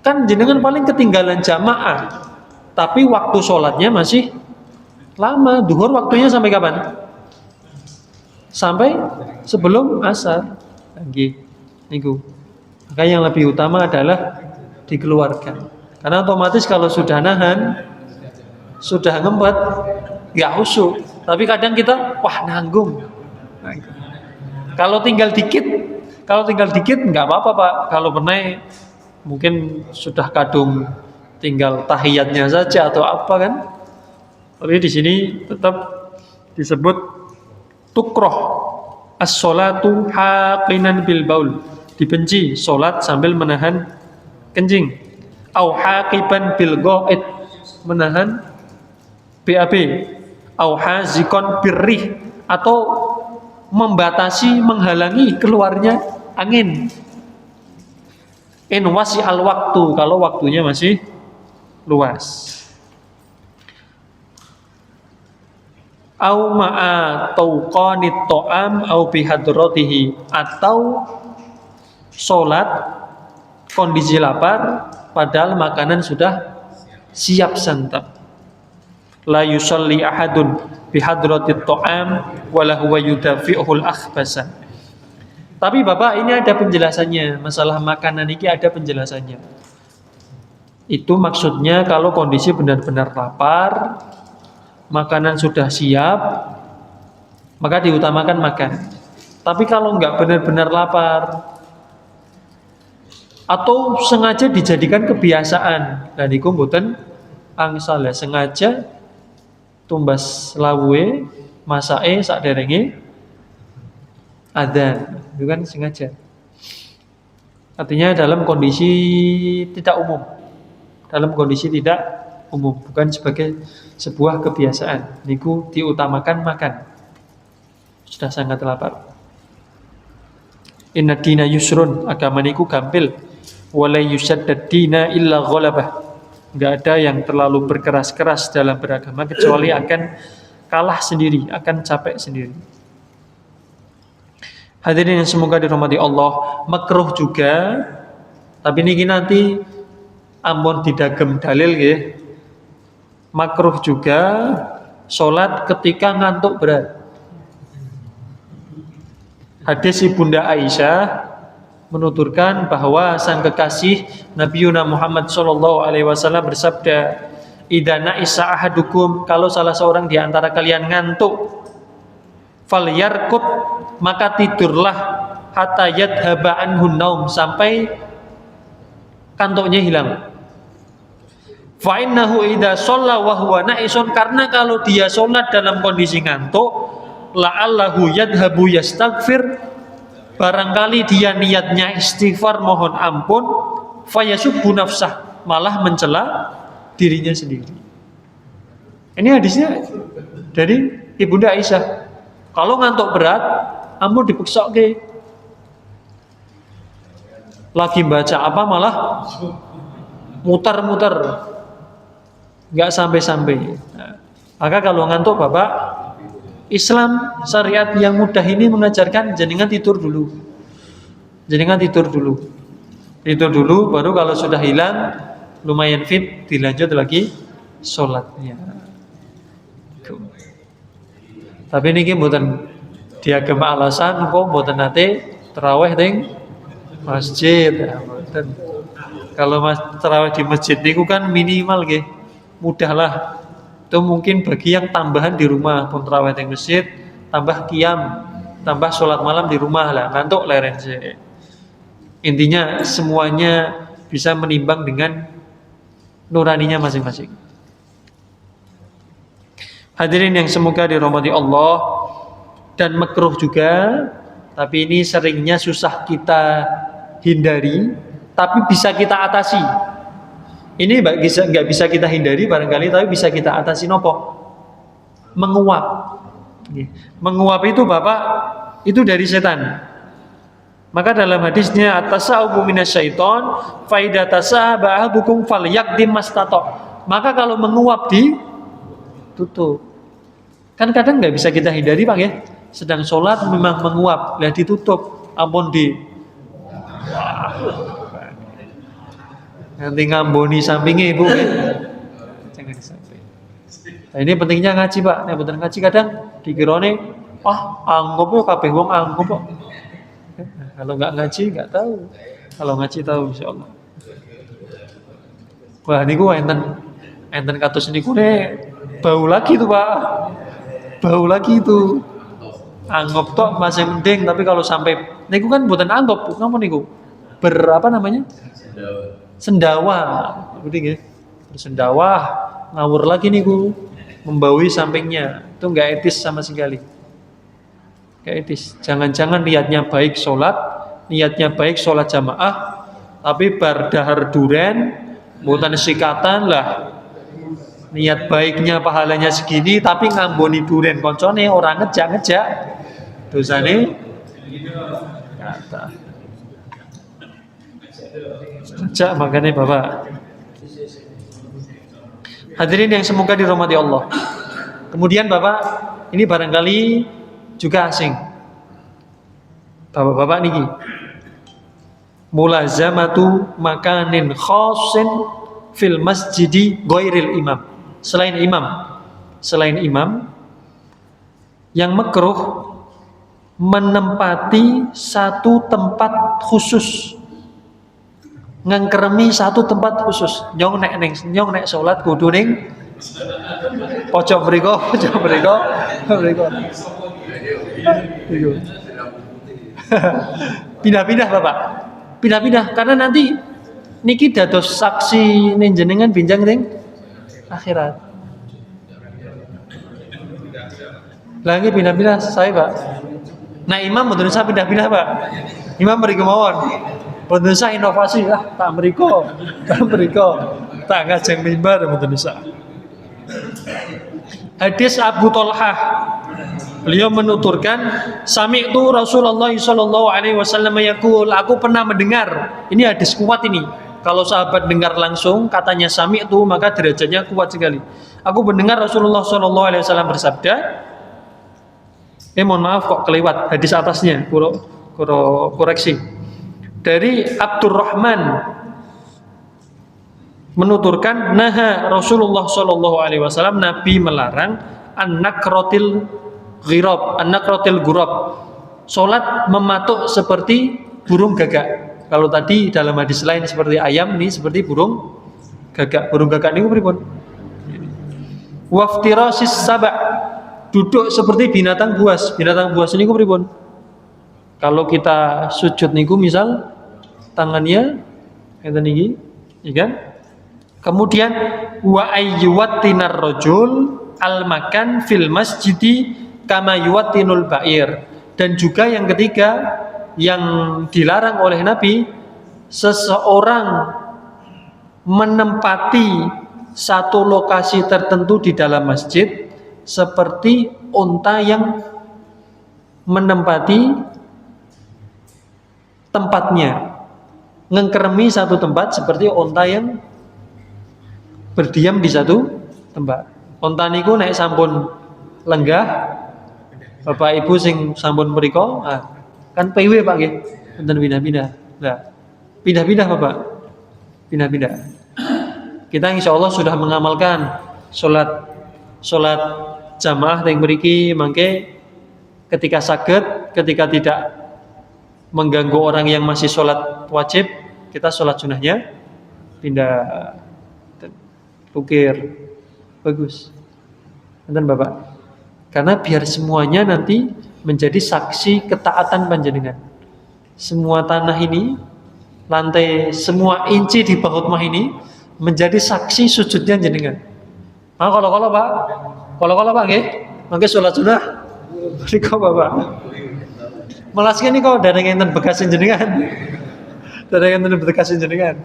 Kan jenengan paling ketinggalan jamaah, tapi waktu sholatnya masih lama. Duhur waktunya sampai kapan? Sampai sebelum asar. Lagi niku. Maka yang lebih utama adalah dikeluarkan. Karena otomatis kalau sudah nahan, sudah ngempet, nggak khusyuk. Tapi kadang kita nanggung. Kalau tinggal dikit nggak apa-apa Pak. Kalau pernah mungkin sudah kadung tinggal tahiyatnya saja atau apa kan. Tapi di sini tetap disebut tukroh as-sholatu haqinan bil baul, dibenci sholat sambil menahan kencing. Au haqiban bil ghaid, menahan BAB. Au hazikon birrih, atau membatasi, menghalangi keluarnya angin. In wasi al waktu, kalau waktunya masih luas. Au ma'a tauqanit ta'am au bihadratihi, atau sholat kondisi lapar padahal makanan sudah siap santap. La yusalli ahadun bihadratit ta'am wala huwa yudafi'ul akhbasa. Tapi Bapak, ini ada penjelasannya. Masalah makanan ini ada penjelasannya. Itu maksudnya kalau kondisi benar-benar lapar, makanan sudah siap, maka diutamakan makan. Tapi kalau enggak benar-benar lapar atau sengaja dijadikan kebiasaan, dan iku mboten angsal ya, sengaja tumbas lawuhe masake sakderenge adzan, itu kan sengaja. Artinya dalam kondisi tidak umum. Dalam kondisi tidak umum, bukan sebagai sebuah kebiasaan. Niku diutamakan makan. Sudah sangat lapar. Inna dina yusrun, agama niku gampil. Wala yusaddad dina illa ghalabah. Enggak ada yang terlalu berkeras-keras dalam beragama kecuali akan kalah sendiri, akan capek sendiri. Hadirin yang semoga dirahmati Allah, makruh juga, tapi niki nanti ampun didagem dalil nggih. Makruh juga sholat ketika ngantuk berat. Hadis Ibunda Aisyah menuturkan bahwa sang kekasih Nabi Muhammad SAW bersabda, "Idza na'isa ahadukum," kalau salah seorang di antara kalian ngantuk, "falyarqud," maka tidurlah, "hatta yadhhaba anhu naum," sampai kantuknya hilang. Fa innahu idza shalla wa huwa na'isun, karena kalau dia sholat dalam kondisi ngantuk, la'allahu yadhabu yastaghfir, barangkali dia niatnya istighfar mohon ampun, fayasubbu nafsah, malah mencela dirinya sendiri. Ini hadisnya dari Ibunda Aisyah. Kalau ngantuk berat, ampun dipeksokke. Lagi baca apa malah muter-muter, nggak sampai-sampai. Nah, maka kalau ngantuk Bapak, Islam syariat yang mudah ini mengajarkan jenengan tidur dulu. Jenengan tidur dulu. Tidur dulu, baru kalau sudah hilang lumayan fit, dilanjut lagi sholatnya. Tapi niki mboten diagem alasan kok mboten nate tarawih teng masjid. Kalau tarawih di masjid niku kan minimal nggih. Mudahlah. Itu mungkin bagi yang tambahan di rumah pun tarawih di masjid, tambah qiyam, tambah sholat malam di rumah lah, ngantuk leren sih. Intinya semuanya bisa menimbang dengan nuraninya masing-masing. Hadirin yang semoga dirahmati Allah, dan makruh juga, tapi ini seringnya susah kita hindari, tapi bisa kita atasi. Ini nggak bisa kita hindari barangkali, tapi bisa kita atasi nopo? Menguap. Menguap itu Bapak, itu dari setan. Maka dalam hadisnya at-tasawubu minasyaiton, fa idza tasaba ahadukum falyaqdim mastato. Maka kalau menguap ditutup. Kan kadang nggak bisa kita hindari Pak ya. Sedang sholat memang menguap, lah ditutup. Ampun nanti ngamboni sampingnya Ibu kan? Jangan di samping. Nah, ini pentingnya ngaji Pak. Nek bener ngaji kadang dikirone anggap yo kabeh wong anggap kok. Kalau nggak ngaji nggak tahu. Kalau ngaji tahu insyaallah. Wah niku enten kados niku bau lagi tuh Pak. Bau lagi itu. Anggap tok masih mending, tapi kalau sampai niku kan mboten anggap, napa niku? Berapa namanya? Sendawa, berarti nggih. Bersendawa, ngawur lagi niku, membaui sampingnya. Itu enggak etis sama sekali. Enggak etis. Jangan-jangan niatnya baik sholat jamaah, tapi bar dahar duren, mboten sikatan lah. Niat baiknya pahalanya segini, tapi ngamboni duren koncone orang ngejak-ngejak dosane kata. Sejak makanya Bapak. Hadirin yang semoga dirahmati Allah. Kemudian Bapak, ini barangkali juga asing. Bapak-bapak niki. Mulazamatu makanin khassin fil masjidi ghairil imam. Selain imam yang makruh menempati satu tempat khusus. Ngengkeremi satu tempat khusus. Nyong nek salat kudu ning pojok mriku. Pindah-pindah Bapak. Pindah-pindah karena nanti niki dados saksi ning jenengan binjang ning akhirat. Lagi pindah-pindah saya Pak. Nah imam mboten usah pindah-pindah Pak. Imam mriku mawon. Mboten usah inovasi tak mriku. Tak ngajeng mimbar mboten usah. Hadis Abu Thalhah, beliau menuturkan, sami'tu Rasulullah sallallahu alaihi wasallam yaqul, aku pernah mendengar. Ini hadis kuat ini. Kalau sahabat dengar langsung katanya sami'tu, maka derajatnya kuat sekali. Aku mendengar Rasulullah sallallahu alaihi wasallam bersabda, mohon maaf kok kelewat hadis atasnya, koreksi. Dari Abdurrahman menuturkan naha Rasulullah sallallahu alaihi wasallam, Nabi melarang an-nakratil ghurab, salat mematuk seperti burung gagak. Kalau tadi dalam hadis lain seperti ayam, ini seperti burung gagak. Burung gagak niku pripun? Waftirasis saba', duduk seperti binatang buas. Binatang buas niku pripun? Kalau kita sujud niku misal tangannya ngeten niki, ya kan? Kemudian wa ayyuwattinar rajul al-makan fil masjidi kama yuwattinul ba'ir. Dan juga yang ketiga yang dilarang oleh Nabi, seseorang menempati satu lokasi tertentu di dalam masjid seperti unta yang menempati tempatnya, ngengkeremi satu tempat seperti unta yang berdiam di satu tempat. Unta niku nek sampun lenggah, Bapak Ibu sing sampun mriko, kan PW Pak nggih, enten pindah-pindah. Lah, pindah-pindah Bapak. Pindah-pindah. Kita insyaallah sudah mengamalkan salat jamaah teng mriki, mangke ketika saged, ketika tidak mengganggu orang yang masih salat wajib, kita salat sunahnya pindah. Ukir bagus, enten Bapak. Karena biar semuanya nanti menjadi saksi ketaatan panjenengan. Semua tanah ini, lantai, semua inci di bawah rumah ini menjadi saksi sujudnya jenengan. Kalau Pak, nggih, mangke salat sunah mriku Bapak. Melas kene kok dereng enten bekas jenengan. Dereng enten bekas jenengan.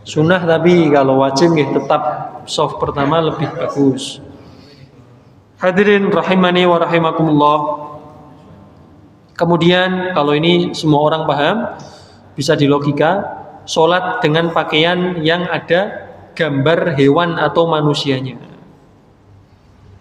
Sunnah tapi kalau wajib nggih tetap soft pertama lebih bagus. Hadirin rahimani wa rahimakumullah. Kemudian kalau ini semua orang paham, bisa dilogika, sholat dengan pakaian yang ada gambar hewan atau manusianya.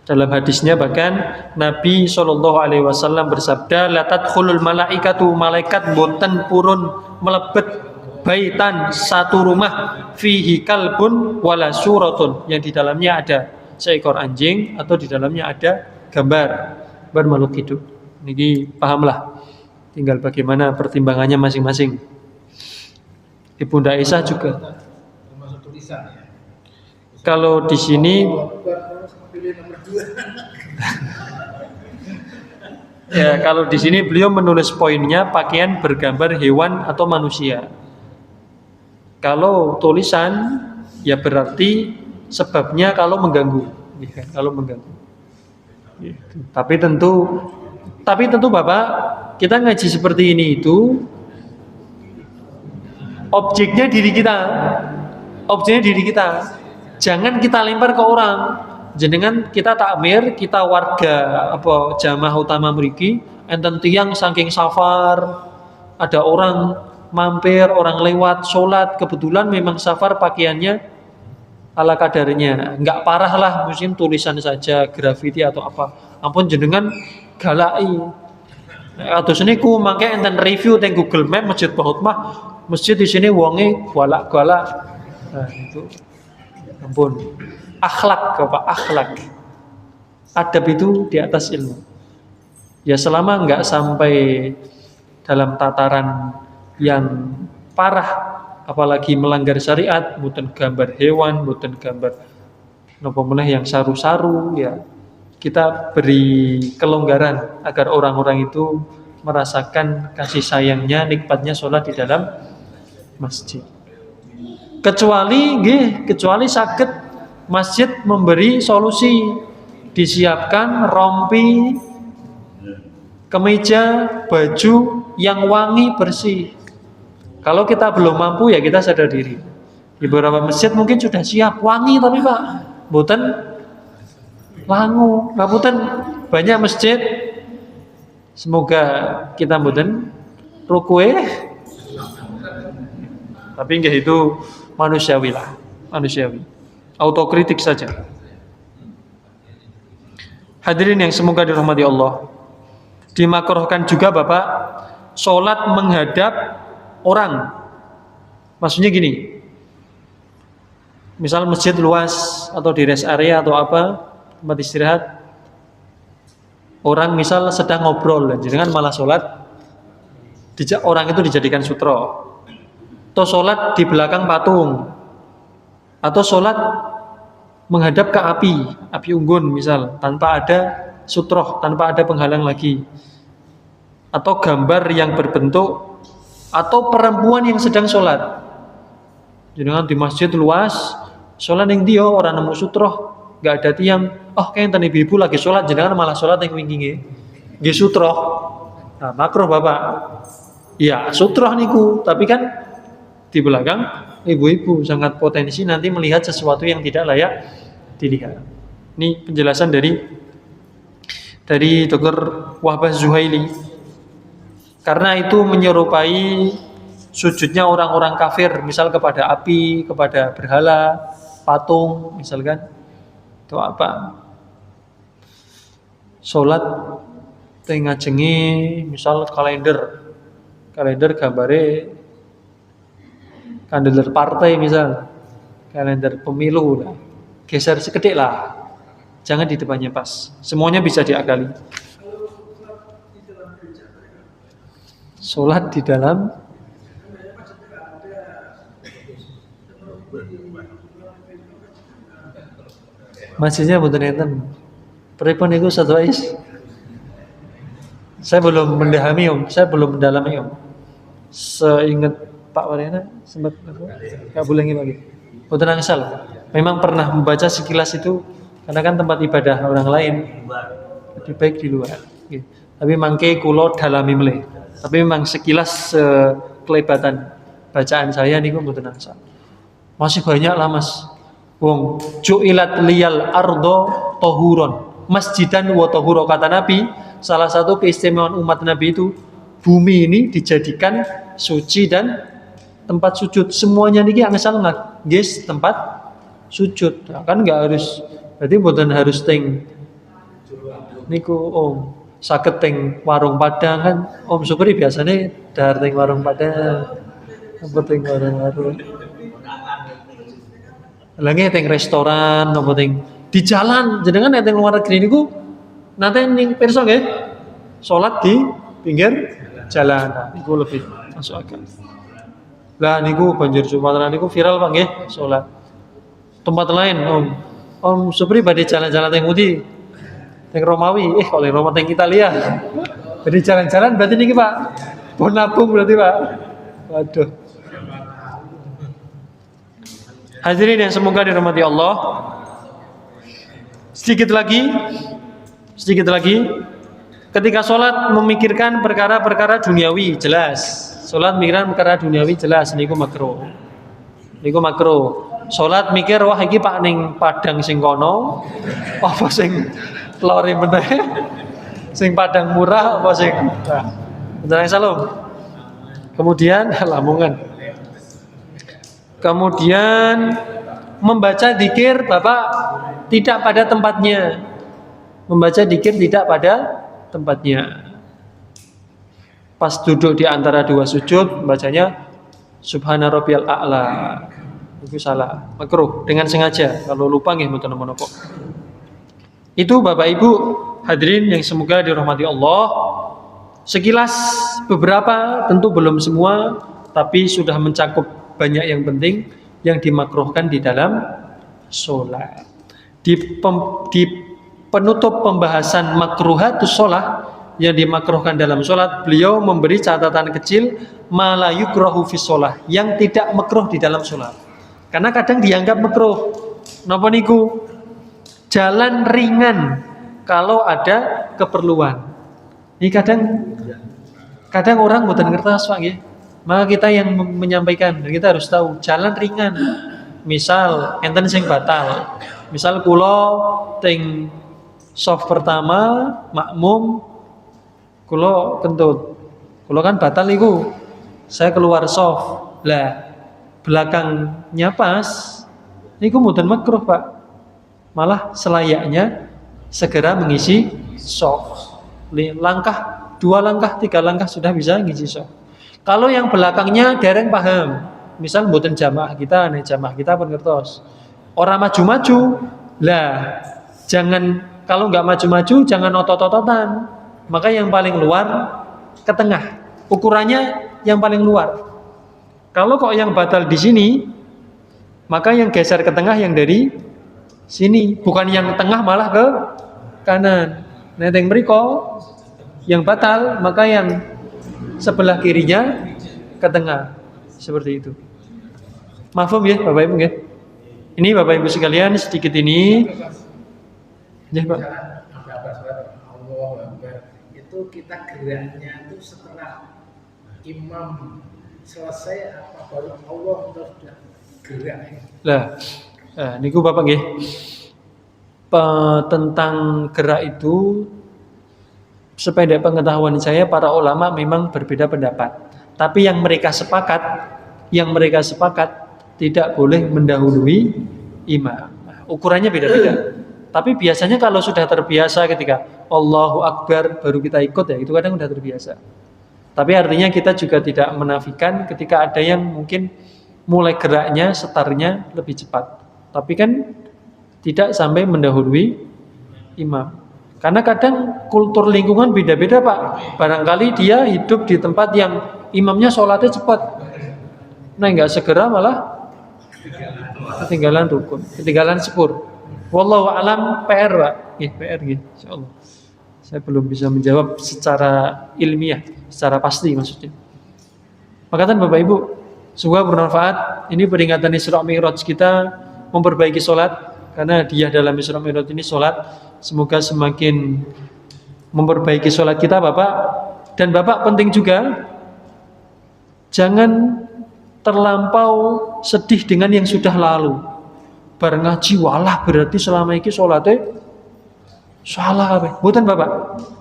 Dalam hadisnya bahkan Nabi sallallahu alaihi wasallam bersabda, la tadkhulul malaikatu, malaikat boten purun melebet baitan, satu rumah, fihi kalbun wala suratun, yang di dalamnya ada seekor anjing atau di dalamnya ada gambar makhluk hidup. Niki pahamlah, tinggal bagaimana pertimbangannya masing-masing. Ibunda Aisyah juga termasuk tulisan ya. Kalau di sini ya, kalau di sini beliau menulis poinnya pakaian bergambar hewan atau manusia. Kalau tulisan ya berarti sebabnya kalau mengganggu, ya, kalau mengganggu. Ya, tapi tentu Bapak, kita ngaji seperti ini itu objeknya diri kita. Jangan kita lempar ke orang. jenengan kita takmir, kita warga apa jamaah utama mriki, enten tiyang saking safar, ada orang mampir, orang lewat sholat, kebetulan memang safar pakaiannya ala kadarnya, nggak parah lah, mungkin tulisan saja, grafiti atau apa. Ampun jenengan galai. Atau seniku mangke enten review teng Google Map Masjid Bahut mah, masjid di sini wonge galak-galak. Nah, itu ampun. Akhlak, Bapak, akhlak. Adab itu di atas ilmu. Ya selama nggak sampai dalam tataran yang parah, apalagi melanggar syariat, mboten gambar hewan, mboten gambar napa meneh yang saru-saru, ya kita beri kelonggaran agar orang-orang itu merasakan kasih sayangnya, nikmatnya sholat di dalam masjid. Kecuali sakit masjid memberi solusi, disiapkan rompi, kemeja, baju yang wangi bersih. Kalau kita belum mampu ya kita sadar diri. Di beberapa masjid mungkin sudah siap wangi tapi Pak, mboten langu, ngapunten banyak masjid. Semoga kita mboten rukue. Tapi nggih itu manusiawi lah, manusiawi. Autokritik saja. Hadirin yang semoga dirahmati Allah. Dimakruhkan juga Bapak sholat menghadap orang. Maksudnya gini. Misal masjid luas atau di rest area atau apa, tempat istirahat, orang misal sedang ngobrol dan jangan malah sholat, orang itu dijadikan sutro, atau sholat di belakang patung, atau sholat menghadap ke api unggun misal, tanpa ada sutro, tanpa ada penghalang lagi, atau gambar yang berbentuk, atau perempuan yang sedang sholat, jangan di masjid luas, sholat yang dia orang nemu sutro, nggak ada tiang, kayak tadi ibu lagi sholat, jangan malah sholat yang wingkinge, nggih sutroh. Nah, makruh Bapak. Ya, sutroh niku, tapi kan di belakang ibu-ibu sangat potensi nanti melihat sesuatu yang tidak layak dilihat. Ini penjelasan dari Dr. Wahbah Zuhaili. Karena itu menyerupai sujudnya orang-orang kafir, misal kepada api, kepada berhala, patung, misalkan. Itu apa? Salat tengah jengi, misal kalender gambare kalender partai misal, kalender pemilu lah. Geser sekedip lah. Jangan di depannya pas. Semuanya bisa diakali. Salat di dalam masjidnya mboten enten. Pripun niku Ustaz Wais? Saya belum mendalami Om. Seingat Pak Warena sempat enggak boleh lagi. Mboten angsal. Memang pernah membaca sekilas itu karena kan tempat ibadah orang lain. Lebih baik di luar. Tapi mangke kula dalami meleh. Tapi memang sekilas kelebatan bacaan saya niku mboten angsal. Masih banyak lah Mas. Wong ju'ilat liyal ardo tohuron masjidan wa tohuro, kata Nabi. Salah satu keistimewaan umat Nabi itu bumi ini dijadikan suci dan tempat sujud. Semuanya niki angsal guys tempat sujud. Nah, kan nggak harus, berarti bukan harus teng niku Om saged teng warung Padang kan Om Supri biasanya dar teng warung Padang, teng warung-warung. Lagi teng restoran, nopo teng di jalan, jenengan teng luar negeri niku nate ning pirsa nggih, salat di pinggir jalan. Nah, niku lebih masuk akal. Lah niku banjir Sumatera niku viral Pak nggih, salat. Tempat lain Om Supri badhe jalan-jalan teng Udi, teng Romawi, kalau Roma teng Italia. Badhe jalan-jalan berarti niki Pak. Pun nabung berarti Pak. Waduh. Hadirin yang semoga dirahmati Allah. Sedikit lagi. Ketika sholat memikirkan perkara-perkara duniawi, jelas. Sholat memikirkan perkara duniawi, jelas. Niku makruh. Niku makruh. Salat mikir wah iki Pak ning Padang sing kono apa sing lori meneh? Sing Padang murah apa sing Bener Salam. Kemudian Lamongan. Kemudian membaca zikir Bapak tidak pada tempatnya. Membaca zikir tidak pada tempatnya. Pas duduk di antara dua sujud bacanya Subhana rabbiyal a'la. Itu salah, makruh dengan sengaja. Kalau lupa nggih mboten napa-napa. Itu Bapak Ibu hadirin yang semoga dirahmati Allah. Sekilas beberapa, tentu belum semua, tapi sudah mencakup banyak yang penting yang dimakruhkan di dalam sholat. Di penutup pembahasan makruhatus sholat yang dimakruhkan dalam sholat, beliau memberi catatan kecil ma la yukrahu fi sholat, yang tidak makruh di dalam sholat. Karena kadang dianggap makruh. Napa niku? Jalan ringan kalau ada keperluan. Ini kadang orang mboten ngertos Pak nggih. Maka kita yang menyampaikan, dan kita harus tahu jalan ringan. Misal enten sing batal. Misal kula teng soft pertama makmum kula kentut. Kula kan batal iku. Saya keluar soft. Lah belakangnya pas niku mboten makruh Pak. Malah selayaknya segera mengisi soft. Langkah, 2 langkah, 3 langkah sudah bisa ngisi soft. Kalau yang belakangnya dereng paham, misal mboten jamaah kita, nih jamaah kita pun ngertos. Orang maju-maju, lah jangan, kalau nggak maju-maju jangan otot-ototan. Maka yang paling luar ke tengah, ukurannya yang paling luar. Kalau kok yang batal di sini, maka yang geser ke tengah yang dari sini, bukan yang tengah malah ke kanan. Nah, yang mriko yang batal, maka yang sebelah kirinya ke tengah. Seperti itu. Mahfum ya Bapak Ibu ya. Ini Bapak Ibu sekalian sedikit ini. Ya Pak. Itu kita geraknya itu setelah imam selesai apa baru Allah sudah gerak. Lah, niku Bapak nggih. Tentang gerak itu sependek pengetahuan saya para ulama memang berbeda pendapat. Tapi yang mereka sepakat tidak boleh mendahului imam. Ukurannya beda-beda. Tapi biasanya kalau sudah terbiasa ketika Allahu Akbar baru kita ikut ya, itu kadang sudah terbiasa. Tapi artinya kita juga tidak menafikan ketika ada yang mungkin mulai geraknya, setarnya lebih cepat. Tapi kan tidak sampai mendahului imam. Karena kadang kultur lingkungan beda-beda Pak. Barangkali dia hidup di tempat yang imamnya sholatnya cepat. Nah nggak segera malah ketinggalan rukun, ketinggalan syukur. Wallahu alam PR Pak. PR insyaallah. Saya belum bisa menjawab secara ilmiah, secara pasti maksudnya. Makanya Bapak Ibu, semoga bermanfaat. Ini peringatan Isra Mi'raj kita memperbaiki sholat. Karena dia dalam Isra Mi'raj ini sholat. Semoga semakin memperbaiki sholat kita Bapak. Dan Bapak penting juga, jangan terlampau sedih dengan yang sudah lalu. Bar ngaji walah berarti selama ini sholatnya salah apa? Bukan Bapak.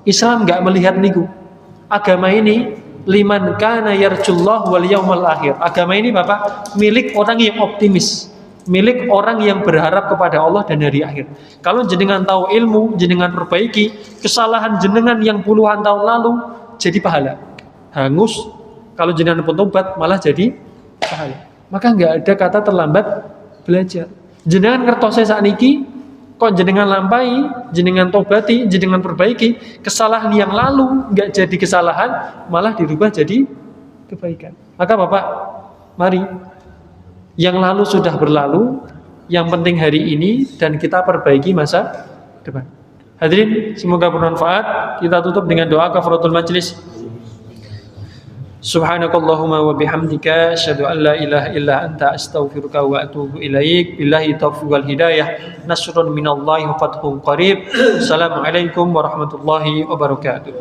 Islam enggak melihat niku. Agama ini liman kana yarjullah wal yaumal akhir. Agama ini Bapak milik orang yang optimis, milik orang yang berharap kepada Allah dan hari akhir. Kalau jenengan tahu ilmu, jenengan perbaiki kesalahan jenengan yang puluhan tahun lalu jadi pahala. Hangus kalau jenengan pun tobat malah jadi pahala. Maka enggak ada kata terlambat belajar. Jenengan ngertose sakniki kok jenengan lampai, jenengan tobati, jenengan perbaiki kesalahan yang lalu enggak jadi kesalahan, malah dirubah jadi kebaikan. Maka Bapak, mari yang lalu sudah berlalu, yang penting hari ini dan kita perbaiki masa depan. Hadirin, semoga bermanfaat. Kita tutup dengan doa kafaratul majlis. Subhanakallahumma wa bihamdika asyhadu an la ilaha illa anta astaghfiruka wa atubu ilaik. Billahi taufiq wal hidayah. Nasrun minallahi wa fathun qarib. Assalamualaikum warahmatullahi wabarakatuh.